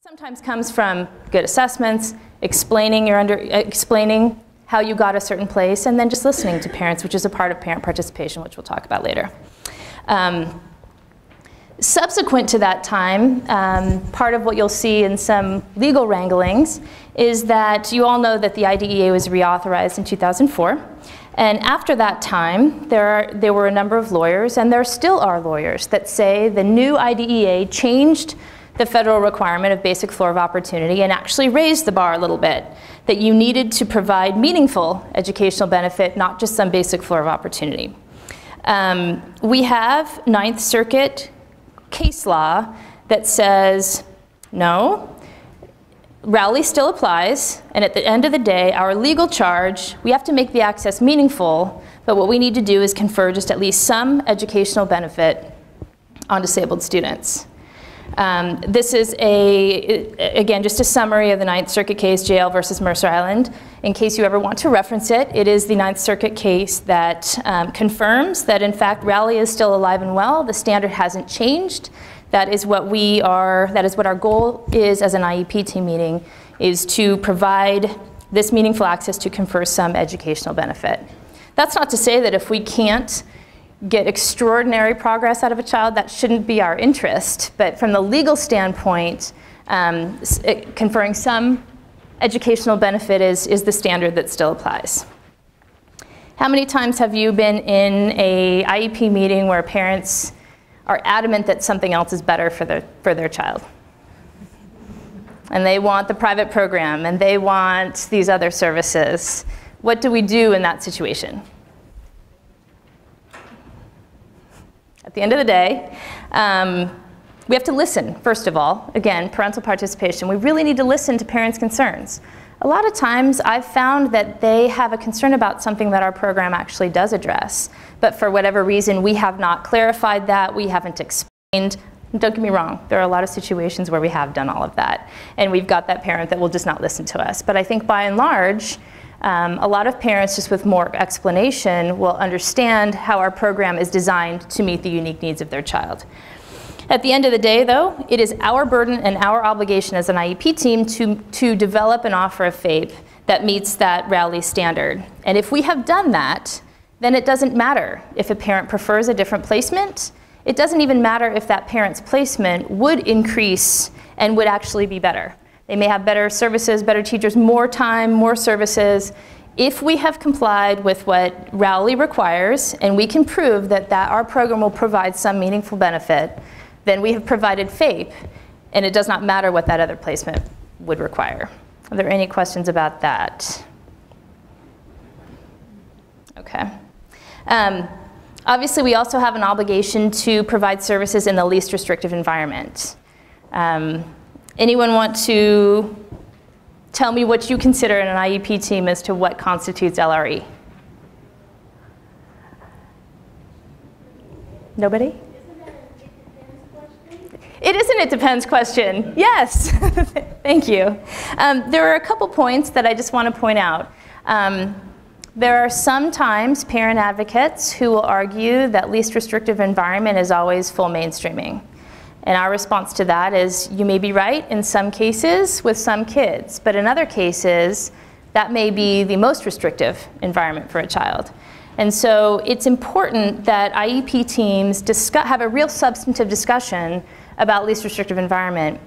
Sometimes comes from good assessments, explaining how you got a certain place, and then just listening to parents, which is a part of parent participation, which we'll talk about later. Subsequent to that time, part of what you'll see in some legal wranglings is that you all know that the IDEA was reauthorized in 2004. And after that time, there were a number of lawyers, and there still are lawyers, that say the new IDEA changed the federal requirement of basic floor of opportunity and actually raised the bar a little bit, that you needed to provide meaningful educational benefit, not just some basic floor of opportunity. We have Ninth Circuit case law that says, no, Rowley still applies, and at the end of the day, our legal charge, we have to make the access meaningful, but what we need to do is confer just at least some educational benefit on disabled students. This is again, just a summary of the Ninth Circuit case, JL versus Mercer Island. In case you ever want to reference it, it is the Ninth Circuit case that confirms that, in fact, Rowley is still alive and well. The standard hasn't changed. That is what our goal is as an IEP team meeting, is to provide this meaningful access to confer some educational benefit. That's not to say that if we can't get extraordinary progress out of a child, that shouldn't be our interest. But from the legal standpoint, conferring some educational benefit is the standard that still applies. How many times have you been in a IEP meeting where parents are adamant that something else is better for their child? And they want the private program, and they want these other services. What do we do in that situation? At the end of the day, we have to listen, first of all. Again, parental participation. We really need to listen to parents' concerns. A lot of times I've found that they have a concern about something that our program actually does address, but for whatever reason we have not clarified that, we haven't explained. Don't get me wrong, there are a lot of situations where we have done all of that, and we've got that parent that will just not listen to us. But I think by and large, a lot of parents, just with more explanation, will understand how our program is designed to meet the unique needs of their child. At the end of the day, though, it is our burden and our obligation as an IEP team to develop and offer a FAPE that meets that Rowley standard. And if we have done that, then it doesn't matter if a parent prefers a different placement. It doesn't even matter if that parent's placement would increase and would actually be better. They may have better services, better teachers, more time, more services. If we have complied with what Rowley requires, and we can prove that our program will provide some meaningful benefit, then we have provided FAPE, and it does not matter what that other placement would require. Are there any questions about that? Okay. Obviously, we also have an obligation to provide services in the least restrictive environment. Anyone want to tell me what you consider in an IEP team as to what constitutes LRE? Nobody? It is an it depends question. Yes. Thank you. There are a couple points that I just want to point out. There are sometimes parent advocates who will argue that least restrictive environment is always full mainstreaming. And our response to that is, you may be right in some cases with some kids, but in other cases, that may be the most restrictive environment for a child. And so it's important that IEP teams have a real substantive discussion about least restrictive environment.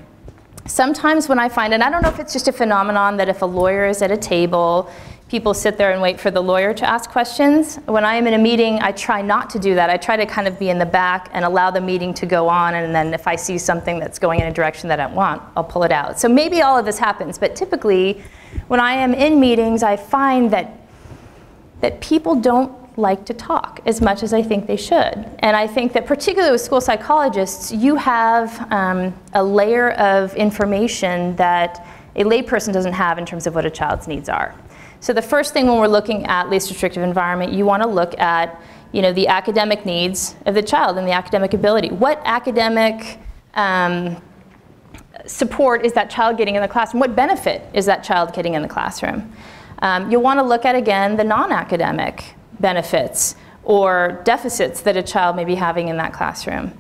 Sometimes when I find, and I don't know if it's just a phenomenon that if a lawyer is at a table, people sit there and wait for the lawyer to ask questions. When I am in a meeting, I try not to do that. I try to kind of be in the back and allow the meeting to go on, and then if I see something that's going in a direction that I want, I'll pull it out. So maybe all of this happens, but typically when I am in meetings, I find that people don't like to talk as much as I think they should. And I think that particularly with school psychologists, you have a layer of information that a layperson doesn't have in terms of what a child's needs are. So the first thing when we're looking at least restrictive environment, you want to look at, the academic needs of the child and the academic ability. What academic support is that child getting in the classroom? What benefit is that child getting in the classroom? You'll want to look at, again, the non-academic benefits or deficits that a child may be having in that classroom.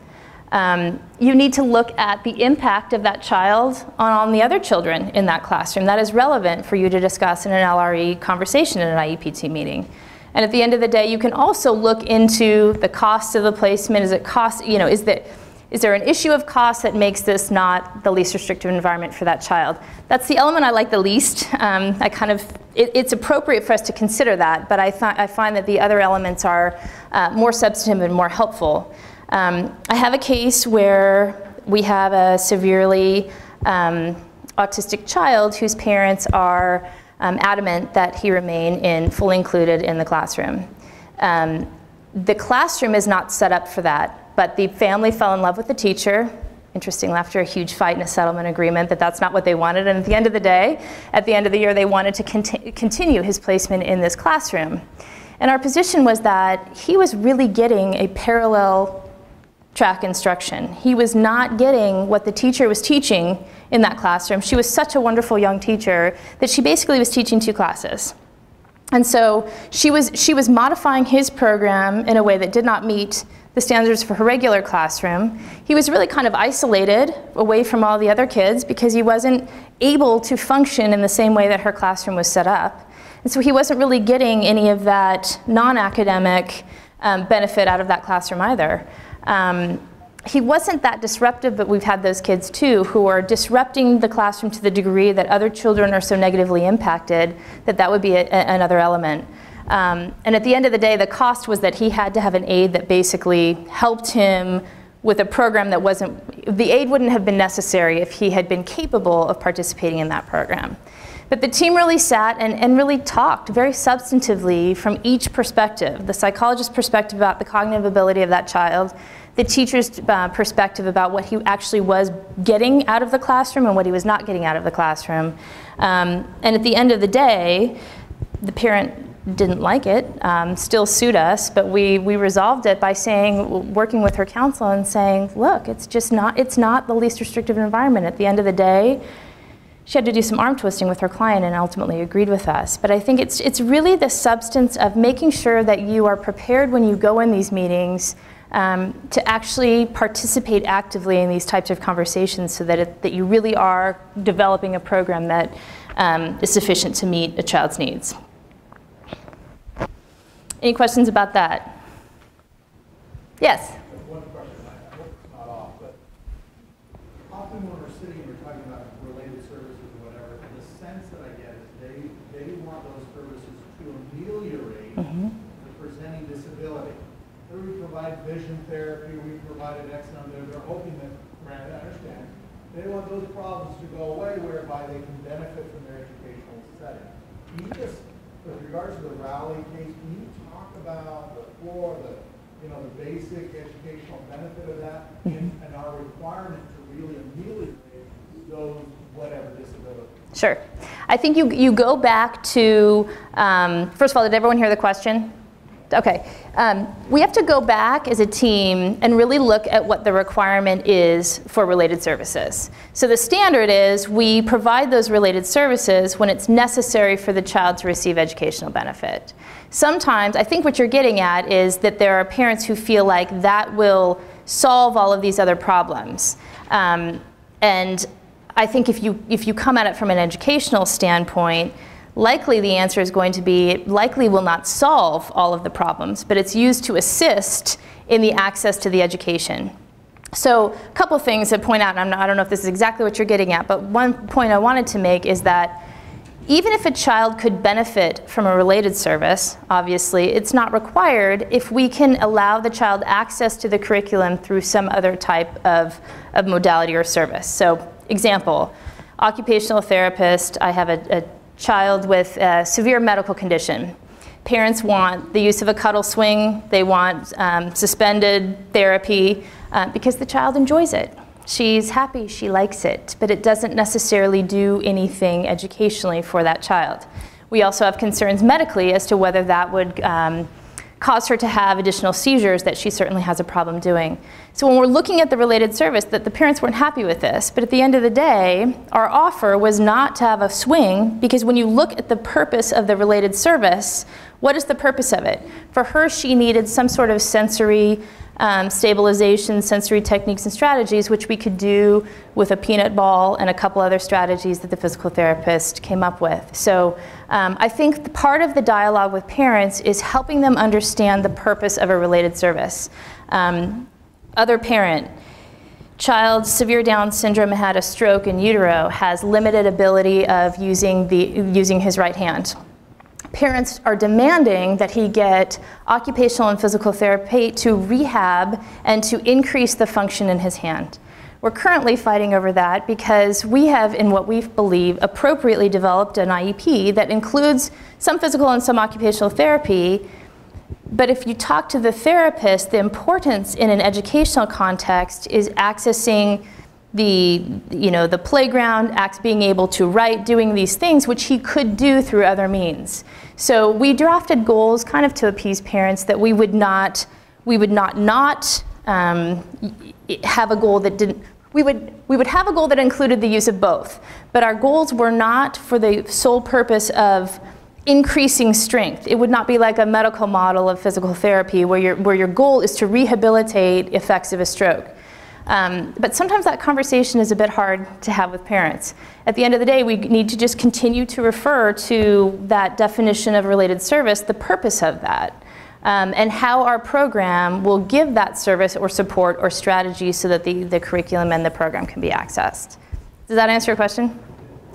You need to look at the impact of that child on the other children in that classroom. That is relevant for you to discuss in an LRE conversation in an IEPT meeting. And at the end of the day, you can also look into the cost of the placement. Is it cost, you know, is there an issue of cost that makes this not the least restrictive environment for that child? That's the element I like the least. It's appropriate for us to consider that, but I find that the other elements are more substantive and more helpful. I have a case where we have a severely autistic child whose parents are adamant that he remain fully included in the classroom. The classroom is not set up for that, but the family fell in love with the teacher. Interestingly, after a huge fight and a settlement agreement, that's not what they wanted. And at the end of the day, at the end of the year, they wanted to continue his placement in this classroom. And our position was that he was really getting a parallel track instruction. He was not getting what the teacher was teaching in that classroom. She was such a wonderful young teacher that she basically was teaching 2 classes. And so she was modifying his program in a way that did not meet the standards for her regular classroom. He was really kind of isolated away from all the other kids because he wasn't able to function in the same way that her classroom was set up. And so he wasn't really getting any of that non-academic benefit out of that classroom either. He wasn't that disruptive, but we've had those kids too who are disrupting the classroom to the degree that other children are so negatively impacted that would be another element. And at the end of the day, the cost was that he had to have an aide that basically helped him with a program that the aide wouldn't have been necessary if he had been capable of participating in that program. But the team really sat and really talked very substantively from each perspective. The psychologist's perspective about the cognitive ability of that child, the teacher's perspective about what he actually was getting out of the classroom and what he was not getting out of the classroom. And at the end of the day, the parent didn't like it, still sued us, but we resolved it by working with her counsel and saying, look, it's not the least restrictive environment. At the end of the day, she had to do some arm twisting with her client and ultimately agreed with us. But I think it's really the substance of making sure that you are prepared when you go in these meetings to actually participate actively in these types of conversations so that you really are developing a program that is sufficient to meet a child's needs. Any questions about that? Yes? One question, I hope it's not off, but often when we're sitting and we're talking about related services or whatever, the sense that I get is they want those services to ameliorate the presenting disability. So we provide vision therapy, we provided X number, they're hoping that, granted, I understand, they want those problems to go away whereby they can benefit from their educational setting. Can you just, with regards to the Rowley case, can you talk about the basic educational benefit of that and our requirement to really ameliorate those whatever disabilities? Sure. I think you go back to, first of all, did everyone hear the question? Okay. We have to go back as a team and really look at what the requirement is for related services. So the standard is we provide those related services when it's necessary for the child to receive educational benefit. Sometimes, I think what you're getting at is that there are parents who feel like that will solve all of these other problems. And I think if you come at it from an educational standpoint, likely the answer is going to be it likely will not solve all of the problems, but it's used to assist in the access to the education. So a couple of things to point out, and I don't know if this is exactly what you're getting at, but one point I wanted to make is that even if a child could benefit from a related service, obviously, it's not required if we can allow the child access to the curriculum through some other type of modality or service. So, example, occupational therapist, I have a child with a severe medical condition. Parents want the use of a cuddle swing, they want suspended therapy because the child enjoys it. She's happy, she likes it, but it doesn't necessarily do anything educationally for that child. We also have concerns medically as to whether that would cause her to have additional seizures that she certainly has a problem doing. So when we're looking at the related service, that the parents weren't happy with this, but at the end of the day, our offer was not to have a swing, because when you look at the purpose of the related service, what is the purpose of it? For her, she needed some sort of sensory stabilization, sensory techniques and strategies, which we could do with a peanut ball and a couple other strategies that the physical therapist came up with. So I think part of the dialogue with parents is helping them understand the purpose of a related service. Other parent, child, severe Down syndrome, had a stroke in utero, has limited ability of using his right hand. Parents are demanding that he get occupational and physical therapy to rehab and to increase the function in his hand. We're currently fighting over that because we have, in what we believe, appropriately developed an IEP that includes some physical and some occupational therapy. But if you talk to the therapist, the importance in an educational context is accessing the playground, being able to write, doing these things, which he could do through other means. So we drafted goals kind of to appease parents that we would not have a goal that didn't, we would have a goal that included the use of both. But our goals were not for the sole purpose of increasing strength. It would not be like a medical model of physical therapy where your goal is to rehabilitate effects of a stroke. But sometimes that conversation is a bit hard to have with parents. At the end of the day, we need to just continue to refer to that definition of related service, the purpose of that, and how our program will give that service or support or strategy so that the curriculum and the program can be accessed. Does that answer your question?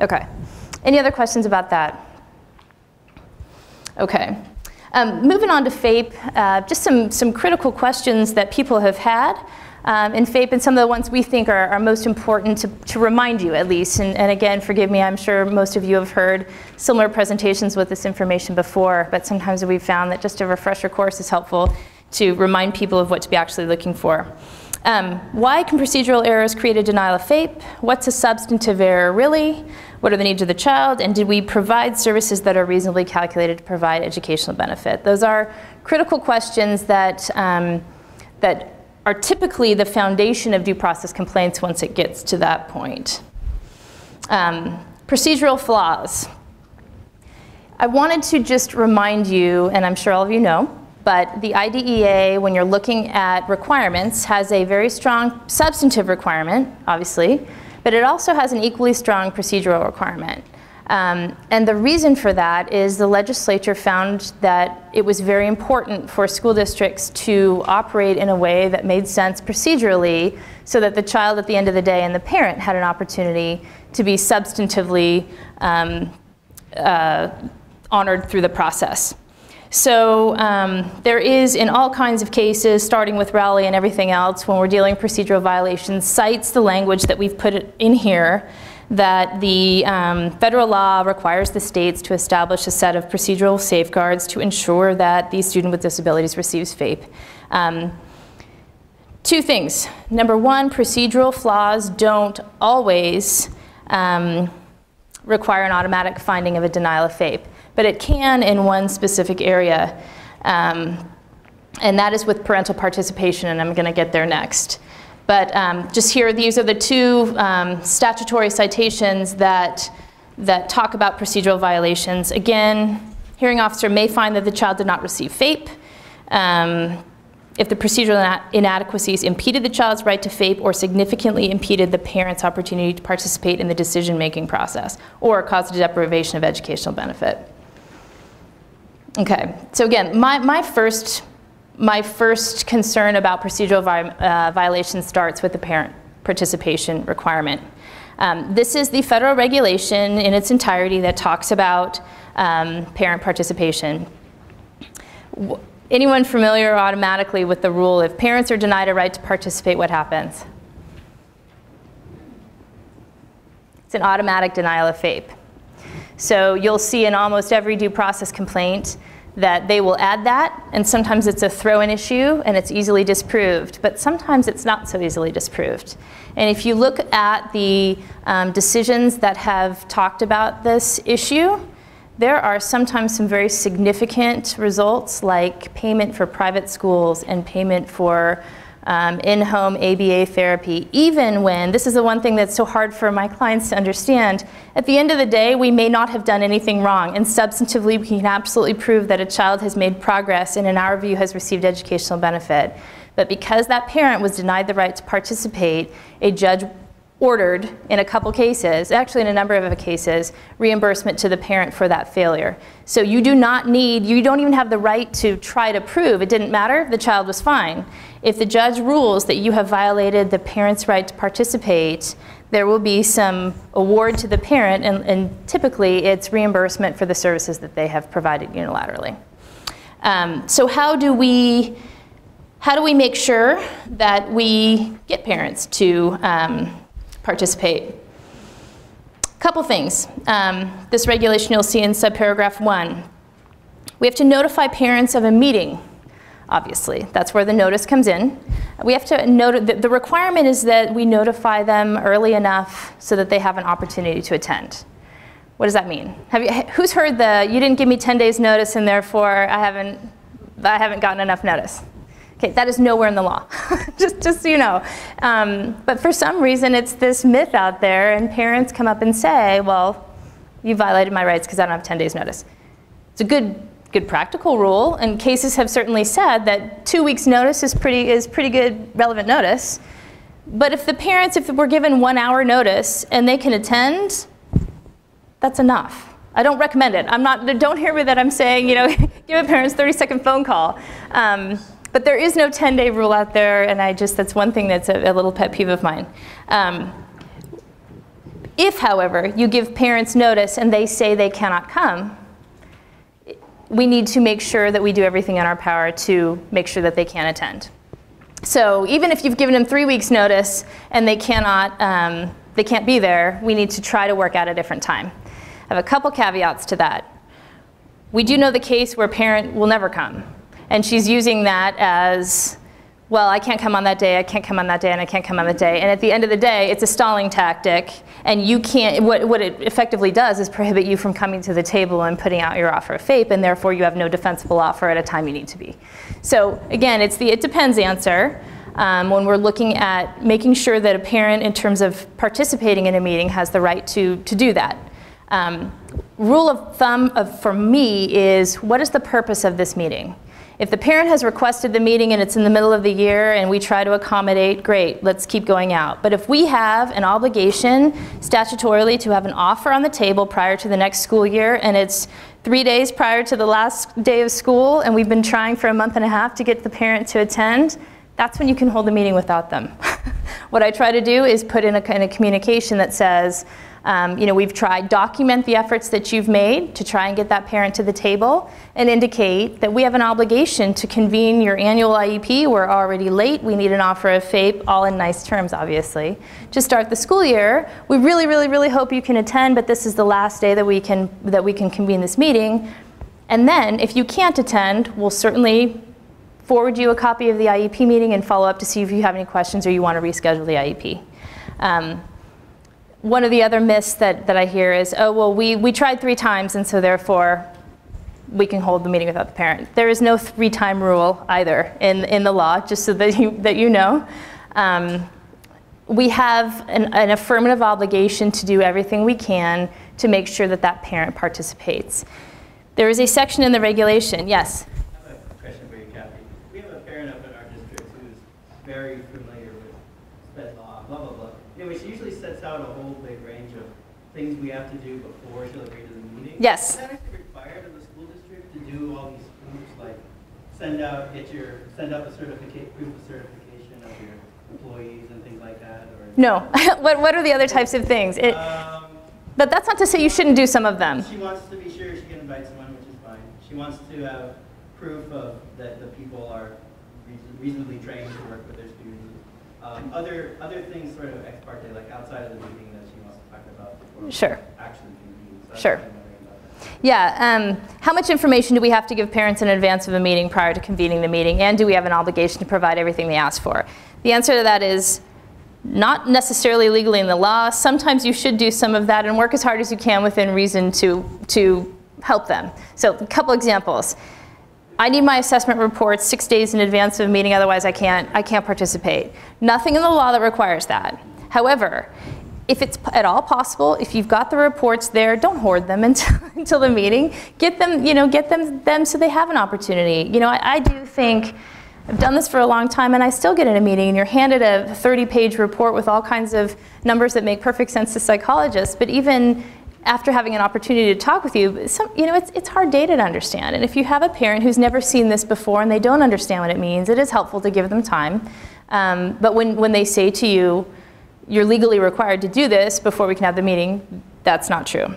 Okay. Any other questions about that? Okay. Moving on to FAPE, just some critical questions that people have had in FAPE, and some of the ones we think are most important to remind you, at least. And again, forgive me, I'm sure most of you have heard similar presentations with this information before, but sometimes we've found that just a refresher course is helpful to remind people of what to be actually looking for. Why can procedural errors create a denial of FAPE? What's a substantive error really? What are the needs of the child? And did we provide services that are reasonably calculated to provide educational benefit? Those are critical questions that are typically the foundation of due process complaints once it gets to that point. Procedural flaws. I wanted to just remind you, and I'm sure all of you know, but the IDEA, when you're looking at requirements, has a very strong substantive requirement, obviously, but it also has an equally strong procedural requirement. And the reason for that is the legislature found that it was very important for school districts to operate in a way that made sense procedurally so that the child at the end of the day and the parent had an opportunity to be substantively honored through the process. So there is, in all kinds of cases, starting with Rowley and everything else, when we're dealing with procedural violations, cites the language that we've put in here, that the federal law requires the states to establish a set of procedural safeguards to ensure that the student with disabilities receives FAPE. Two things. Number one, procedural flaws don't always require an automatic finding of a denial of FAPE, but it can in one specific area, and that is with parental participation, and I'm going to get there next. But just here, these are the two statutory citations that talk about procedural violations. Again, hearing officer may find that the child did not receive FAPE if the procedural inadequacies impeded the child's right to FAPE or significantly impeded the parent's opportunity to participate in the decision-making process or caused a deprivation of educational benefit. Okay, so again, my first concern about procedural violations starts with the parent participation requirement. This is the federal regulation in its entirety that talks about parent participation. Anyone familiar automatically with the rule, if parents are denied a right to participate, what happens? It's an automatic denial of FAPE. So you'll see in almost every due process complaint that they will add that, and sometimes it's a throw-in issue and it's easily disproved, but sometimes it's not so easily disproved. And if you look at the decisions that have talked about this issue, there are sometimes some very significant results, like payment for private schools and payment for in-home ABA therapy, even when, this is the one thing that's so hard for my clients to understand, at the end of the day, we may not have done anything wrong, and substantively we can absolutely prove that a child has made progress and in our view has received educational benefit. But because that parent was denied the right to participate, a judge ordered, in a couple cases, actually in a number of cases, reimbursement to the parent for that failure. So you do not need, you don't even have the right to try to prove. It didn't matter, the child was fine. If the judge rules that you have violated the parent's right to participate, there will be some award to the parent, and typically it's reimbursement for the services that they have provided unilaterally. So how do we make sure that we get parents to participate? A couple things. This regulation you'll see in subparagraph 1. We have to notify parents of a meeting, obviously. That's where the notice comes in. We have to the requirement is that we notify them early enough so that they have an opportunity to attend. What does that mean? Who's heard the, you didn't give me 10 days notice and therefore I haven't gotten enough notice? Okay, that is nowhere in the law, just so you know. But for some reason, it's this myth out there, and parents come up and say, well, you violated my rights because I don't have 10 days notice. It's a good practical rule, and cases have certainly said that 2 weeks notice is pretty good relevant notice. But if the parents, if we're given 1 hour notice and they can attend, that's enough. I don't recommend it. Don't hear me that I'm saying, you know, give a parent's 30-second phone call. But there is no 10-day rule out there, and that's one thing that's a little pet peeve of mine. If, however, you give parents notice and they say they cannot come, we need to make sure that we do everything in our power to make sure that they can attend. So even if you've given them 3 weeks notice and they can't be there, we need to try to work out a different time. I have a couple caveats to that. We do know the case where a parent will never come. And she's using that as, well, I can't come on that day, I can't come on that day, and I can't come on that day. And at the end of the day, it's a stalling tactic. And you can't, what it effectively does is prohibit you from coming to the table and putting out your offer of FAPE, and therefore you have no defensible offer at a time you need to be. So again, it's the it depends answer. When we're looking at making sure that a parent, in terms of participating in a meeting, has the right to do that. Rule of thumb for me is, what is the purpose of this meeting? If the parent has requested the meeting and it's in the middle of the year and we try to accommodate, great, let's keep going out. But if we have an obligation statutorily to have an offer on the table prior to the next school year, and it's 3 days prior to the last day of school, and we've been trying for a month and a half to get the parent to attend, that's when you can hold the meeting without them. What I try to do is put in a kind of communication that says, you know, we've tried, document the efforts that you've made to try and get that parent to the table, and indicate that we have an obligation to convene your annual IEP. We're already late. We need an offer of FAPE, all in nice terms, obviously, to start the school year. We really, really, really hope you can attend, but this is the last day that we can convene this meeting. And then, if you can't attend, we'll certainly forward you a copy of the IEP meeting and follow up to see if you have any questions or you want to reschedule the IEP. One of the other myths that I hear is, oh, well, we tried 3 times, and so therefore we can hold the meeting without the parent. There is no 3-time rule either in the law, just so that you know. We have an affirmative obligation to do everything we can to make sure that that parent participates. There is a section in the regulation, yes? I have a question for you, Cathy. We have a parent up in our district who's very familiar with sped law, blah, blah, blah. Anyway, she usually sets out a whole big range of things we have to do before she'll agree to the meeting. Yes. Is that actually required of the school district to do all these proofs, like send up a proof of certification of your employees and things like that? Or No. What are the other types of things? But that's not to say you shouldn't do some of them. She wants to be sure she can invite someone, which is fine. She wants to have proof of that the people are reasonably trained to work with their students. Other things sort of ex parte, like outside of the meeting that she wants to talk about before Sure. actually convene. So Sure. Yeah, how much information do we have to give parents in advance of a meeting prior to convening the meeting, and do we have an obligation to provide everything they ask for? The answer to that is not necessarily legally in the law. Sometimes you should do some of that and work as hard as you can within reason to help them. So a couple examples. I need my assessment reports 6 days in advance of a meeting, otherwise I can't participate. Nothing in the law that requires that. However, if it's at all possible, if you've got the reports there, don't hoard them until the meeting. Get them, get them so they have an opportunity. I do think I've done this for a long time, and I still get in a meeting, and you're handed a 30-page report with all kinds of numbers that make perfect sense to psychologists, but even after having an opportunity to talk with you, it's hard data to understand. And if you have a parent who's never seen this before and they don't understand what it means, it is helpful to give them time. But when they say to you, you're legally required to do this before we can have the meeting, that's not true.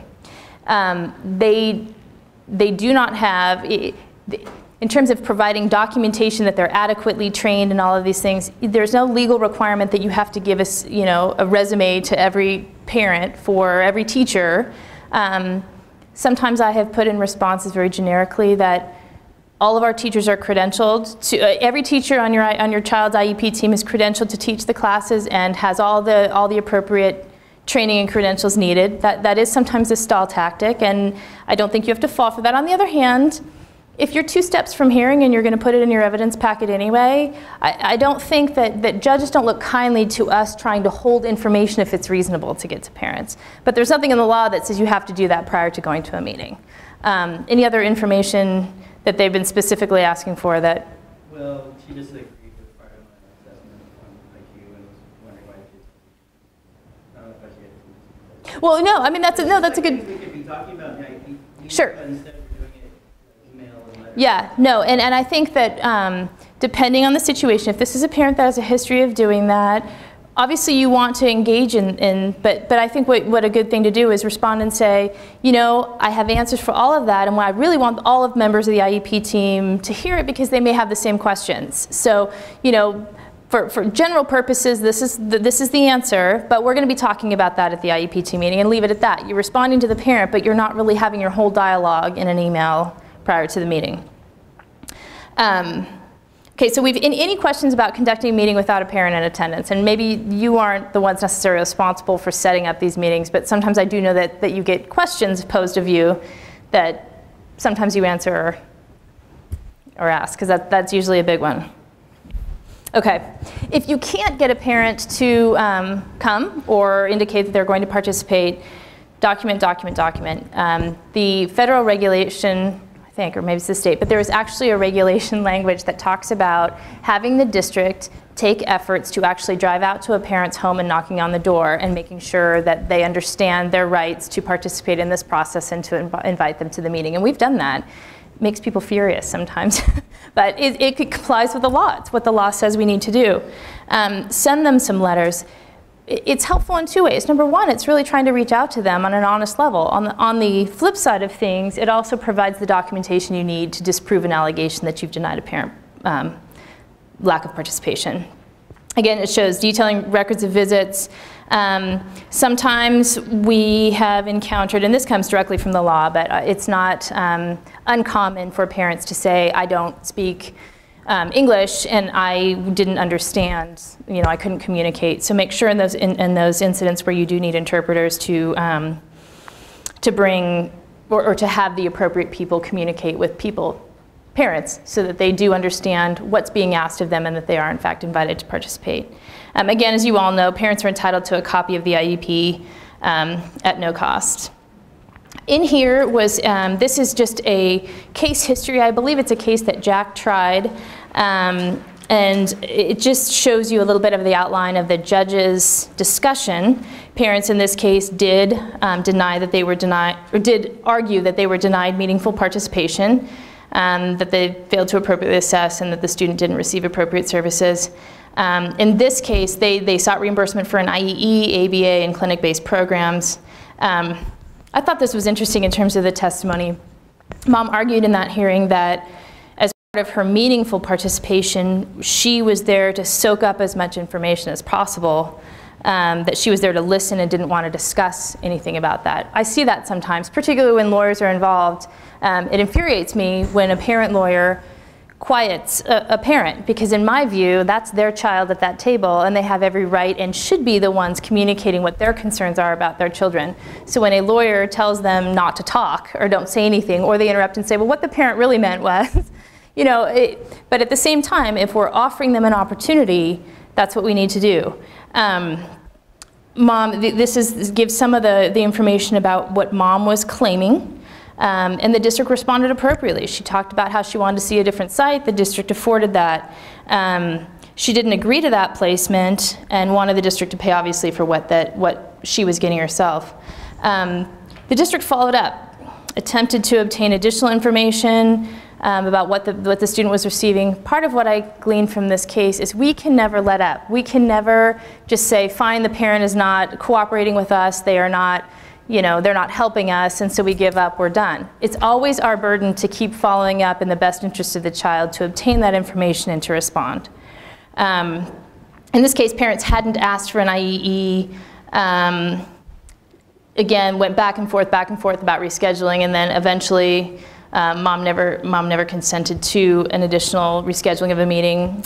They do not have, in terms of providing documentation that they're adequately trained and all of these things, there's no legal requirement that you have to give us, a resume to every parent for every teacher. Sometimes I have put in responses very generically that all of our teachers are credentialed to, every teacher on your child's IEP team is credentialed to teach the classes and has all the appropriate training and credentials needed. That is sometimes a stall tactic, and I don't think you have to fall for that. On the other hand, if you're 2 steps from hearing and you're going to put it in your evidence packet anyway, I don't think that judges don't look kindly to us trying to hold information if it's reasonable to get to parents. But there's nothing in the law that says you have to do that prior to going to a meeting. Any other information that they've been specifically asking for that? Well, she just agreed with part of my assessment on IQ and was wondering why she I don't know if I should get. Well, no, I mean that's a good. We could be talking about IQ. Sure. Instead of doing it email and letter. Yeah, no, and I think that depending on the situation, if this is a parent that has a history of doing that, obviously you want to engage but I think what a good thing to do is respond and say, I have answers for all of that, and I really want all of members of the IEP team to hear it because they may have the same questions. So, for general purposes, this is the answer, but we're going to be talking about that at the IEP team meeting, and leave it at that. You're responding to the parent, but you're not really having your whole dialogue in an email prior to the meeting. Okay, so any questions about conducting a meeting without a parent in attendance? And maybe you aren't the ones necessarily responsible for setting up these meetings, but sometimes I do know that you get questions posed of you that sometimes you answer or ask, because that's usually a big one. Okay, if you can't get a parent to come or indicate that they're going to participate, document. The federal regulation, or maybe it's the state, but there is actually a regulation language that talks about having the district take efforts to actually drive out to a parent's home and knocking on the door and making sure that they understand their rights to participate in this process and to invite them to the meeting. And we've done that. It makes people furious sometimes, but it complies with the law. It's what the law says we need to do. Send them some letters. It's helpful in 2 ways. Number one, it's really trying to reach out to them on an honest level. On the flip side of things, it also provides the documentation you need to disprove an allegation that you've denied a parent lack of participation. Again, it shows detailing records of visits. Sometimes we have encountered, and this comes directly from the law, but it's not uncommon for parents to say, I don't speak English and I didn't understand, I couldn't communicate. So make sure in those incidents where you do need interpreters to bring or to have the appropriate people communicate with parents, so that they do understand what's being asked of them and that they are in fact invited to participate. Again, as you all know, parents are entitled to a copy of the IEP at no cost. In here was, this is just a case history. I believe it's a case that Jack tried, and it just shows you a little bit of the outline of the judge's discussion. Parents in this case did deny that they were denied, or did argue that they were denied meaningful participation, that they failed to appropriately assess, and that the student didn't receive appropriate services. In this case, they sought reimbursement for an IEE, ABA, and clinic-based programs. I thought this was interesting in terms of the testimony. Mom argued in that hearing that as part of her meaningful participation, she was there to soak up as much information as possible, that she was there to listen and didn't want to discuss anything about that. I see that sometimes, particularly when lawyers are involved. It infuriates me when a parent lawyer quiets a parent, because in my view, that's their child at that table, and they have every right and should be the ones communicating what their concerns are about their children. So when a lawyer tells them not to talk or don't say anything, or they interrupt and say, well, what the parent really meant was, but at the same time, if we're offering them an opportunity, that's what we need to do. Mom, this gives some of the information about what Mom was claiming. And the district responded appropriately. She talked about how she wanted to see a different site. The district afforded that. She didn't agree to that placement and wanted the district to pay, obviously, for what she was getting herself. The district followed up, attempted to obtain additional information about what the student was receiving. Part of what I gleaned from this case is we can never let up. We can never just say, fine, the parent is not cooperating with us, they are not, they're not helping us, and so we give up, we're done. It's always our burden to keep following up in the best interest of the child to obtain that information and to respond. In this case, parents hadn't asked for an IEE, again, went back and forth about rescheduling, and then eventually mom never consented to an additional rescheduling of a meeting.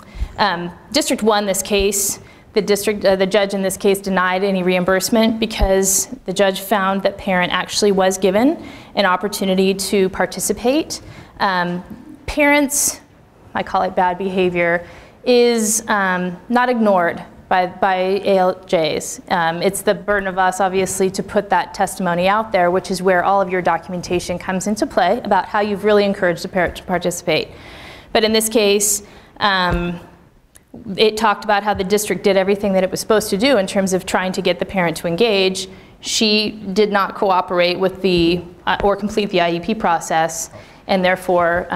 District won this case. The judge in this case denied any reimbursement because the judge found that parent actually was given an opportunity to participate. Parents, I call it bad behavior, is not ignored by ALJs. It's the burden of us, obviously, to put that testimony out there, which is where all of your documentation comes into play about how you've really encouraged the parent to participate. But in this case, it talked about how the district did everything that it was supposed to do in terms of trying to get the parent to engage. She did not cooperate with or complete the IEP process, and therefore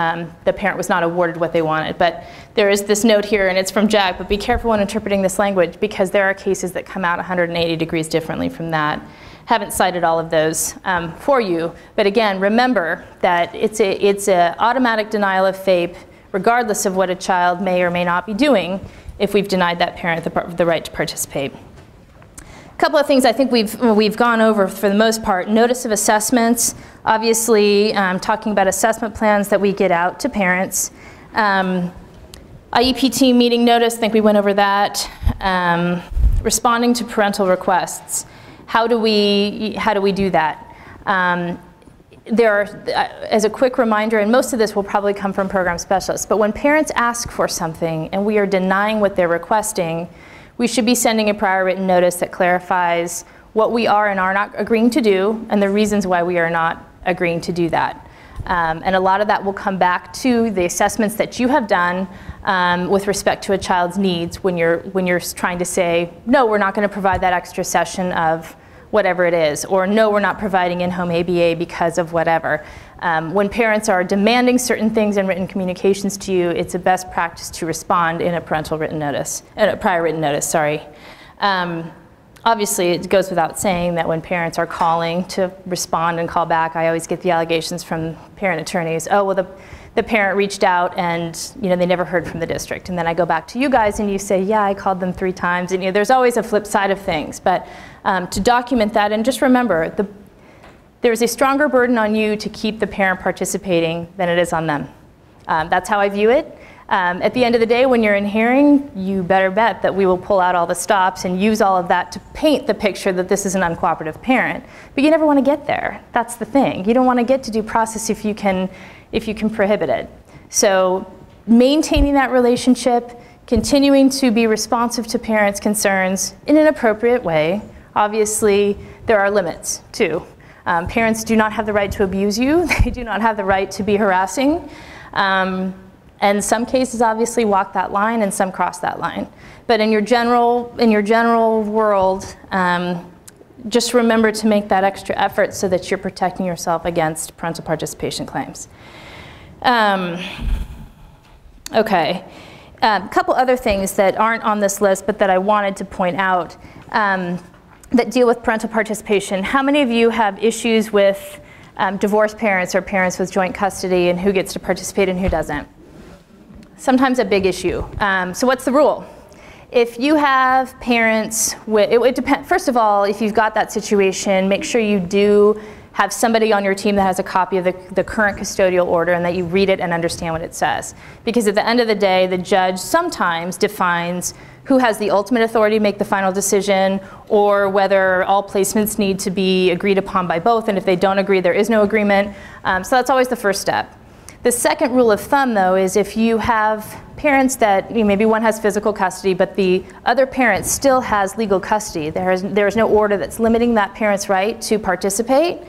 the parent was not awarded what they wanted. But there is this note here, and it's from Jack, but be careful when interpreting this language because there are cases that come out 180 degrees differently from that. Haven't cited all of those for you, but again, remember that it's a automatic denial of FAPE regardless of what a child may or may not be doing if we've denied that parent the right to participate. A couple of things I think we've gone over for the most part. Notice of assessments, obviously talking about assessment plans that we get out to parents. IEP team meeting notice, I think we went over that. Responding to parental requests. How do we do that? As a quick reminder, and most of this will probably come from program specialists, but when parents ask for something and we are denying what they're requesting, we should be sending a prior written notice that clarifies what we are and are not agreeing to do and the reasons why we are not agreeing to do that. And a lot of that will come back to the assessments that you have done with respect to a child's needs when you're trying to say, no, we're not going to provide that extra session of whatever it is, or no, we're not providing in-home ABA because of whatever. When parents are demanding certain things in written communications to you, it's a best practice to respond in a prior written notice, sorry. Obviously, it goes without saying that when parents are calling to respond and call back, I always get the allegations from parent attorneys, oh, well, the parent reached out and they never heard from the district. And then I go back to you guys and you say, yeah, I called them 3 times. And there's always a flip side of things. But to document that, and just remember, there's a stronger burden on you to keep the parent participating than it is on them. That's how I view it. At the end of the day, when you're in hearing, you better bet that we will pull out all the stops and use all of that to paint the picture that this is an uncooperative parent. But you never want to get there. That's the thing. You don't want to get to due process if you can prohibit it. So maintaining that relationship, continuing to be responsive to parents' concerns in an appropriate way. Obviously, there are limits too. Parents do not have the right to abuse you. They do not have the right to be harassing. And some cases obviously walk that line and some cross that line. But in your general world, just remember to make that extra effort so that you're protecting yourself against parental participation claims. Okay, a couple other things that aren't on this list but that I wanted to point out that deal with parental participation. How many of you have issues with divorced parents or parents with joint custody and who gets to participate and who doesn't? Sometimes a big issue. So what's the rule? If you have parents with, it depends. First of all, if you've got that situation, make sure you do have somebody on your team that has a copy of the current custodial order and that you read it and understand what it says. Because at the end of the day, the judge sometimes defines who has the ultimate authority to make the final decision, or whether all placements need to be agreed upon by both, and if they don't agree, there is no agreement. So that's always the first step. The second rule of thumb, though, is if you have parents that, maybe one has physical custody, but the other parent still has legal custody, there is no order that's limiting that parent's right to participate,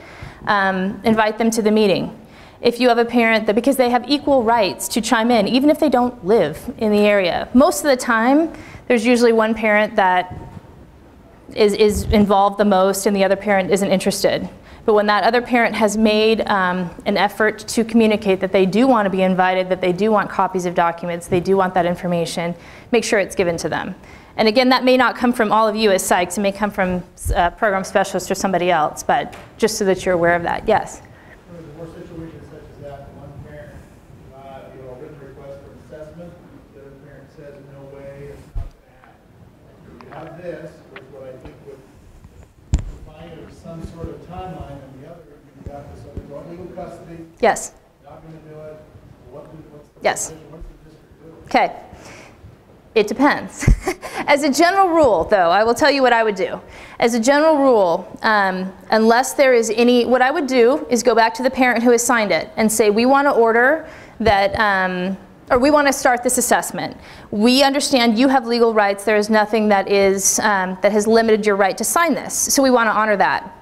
invite them to the meeting. If you have a parent that, because they have equal rights to chime in, even if they don't live in the area. Most of the time, there's usually one parent that is involved the most and the other parent isn't interested. But when that other parent has made an effort to communicate that they do want to be invited, that they do want copies of documents, they do want that information, make sure it's given to them. And again, that may not come from all of you as psychs, it may come from program specialists or somebody else, but just so that you're aware of that, yes? There were situations such as that, one parent, a written request for an assessment, the other parent says, no way, it's not going to happen. You have this, which what I think would define it as some sort of timeline, and the other, you've got this other going legal custody. Yes. Not going to do it. What's the yes. position? What's the district doing? Okay. It depends. As a general rule, though, I will tell you what I would do. As a general rule, unless there is any, what I would do is go back to the parent who has signed it and say, we want to order that, or we want to start this assessment. We understand you have legal rights. There is nothing that is, that has limited your right to sign this. So we want to honor that.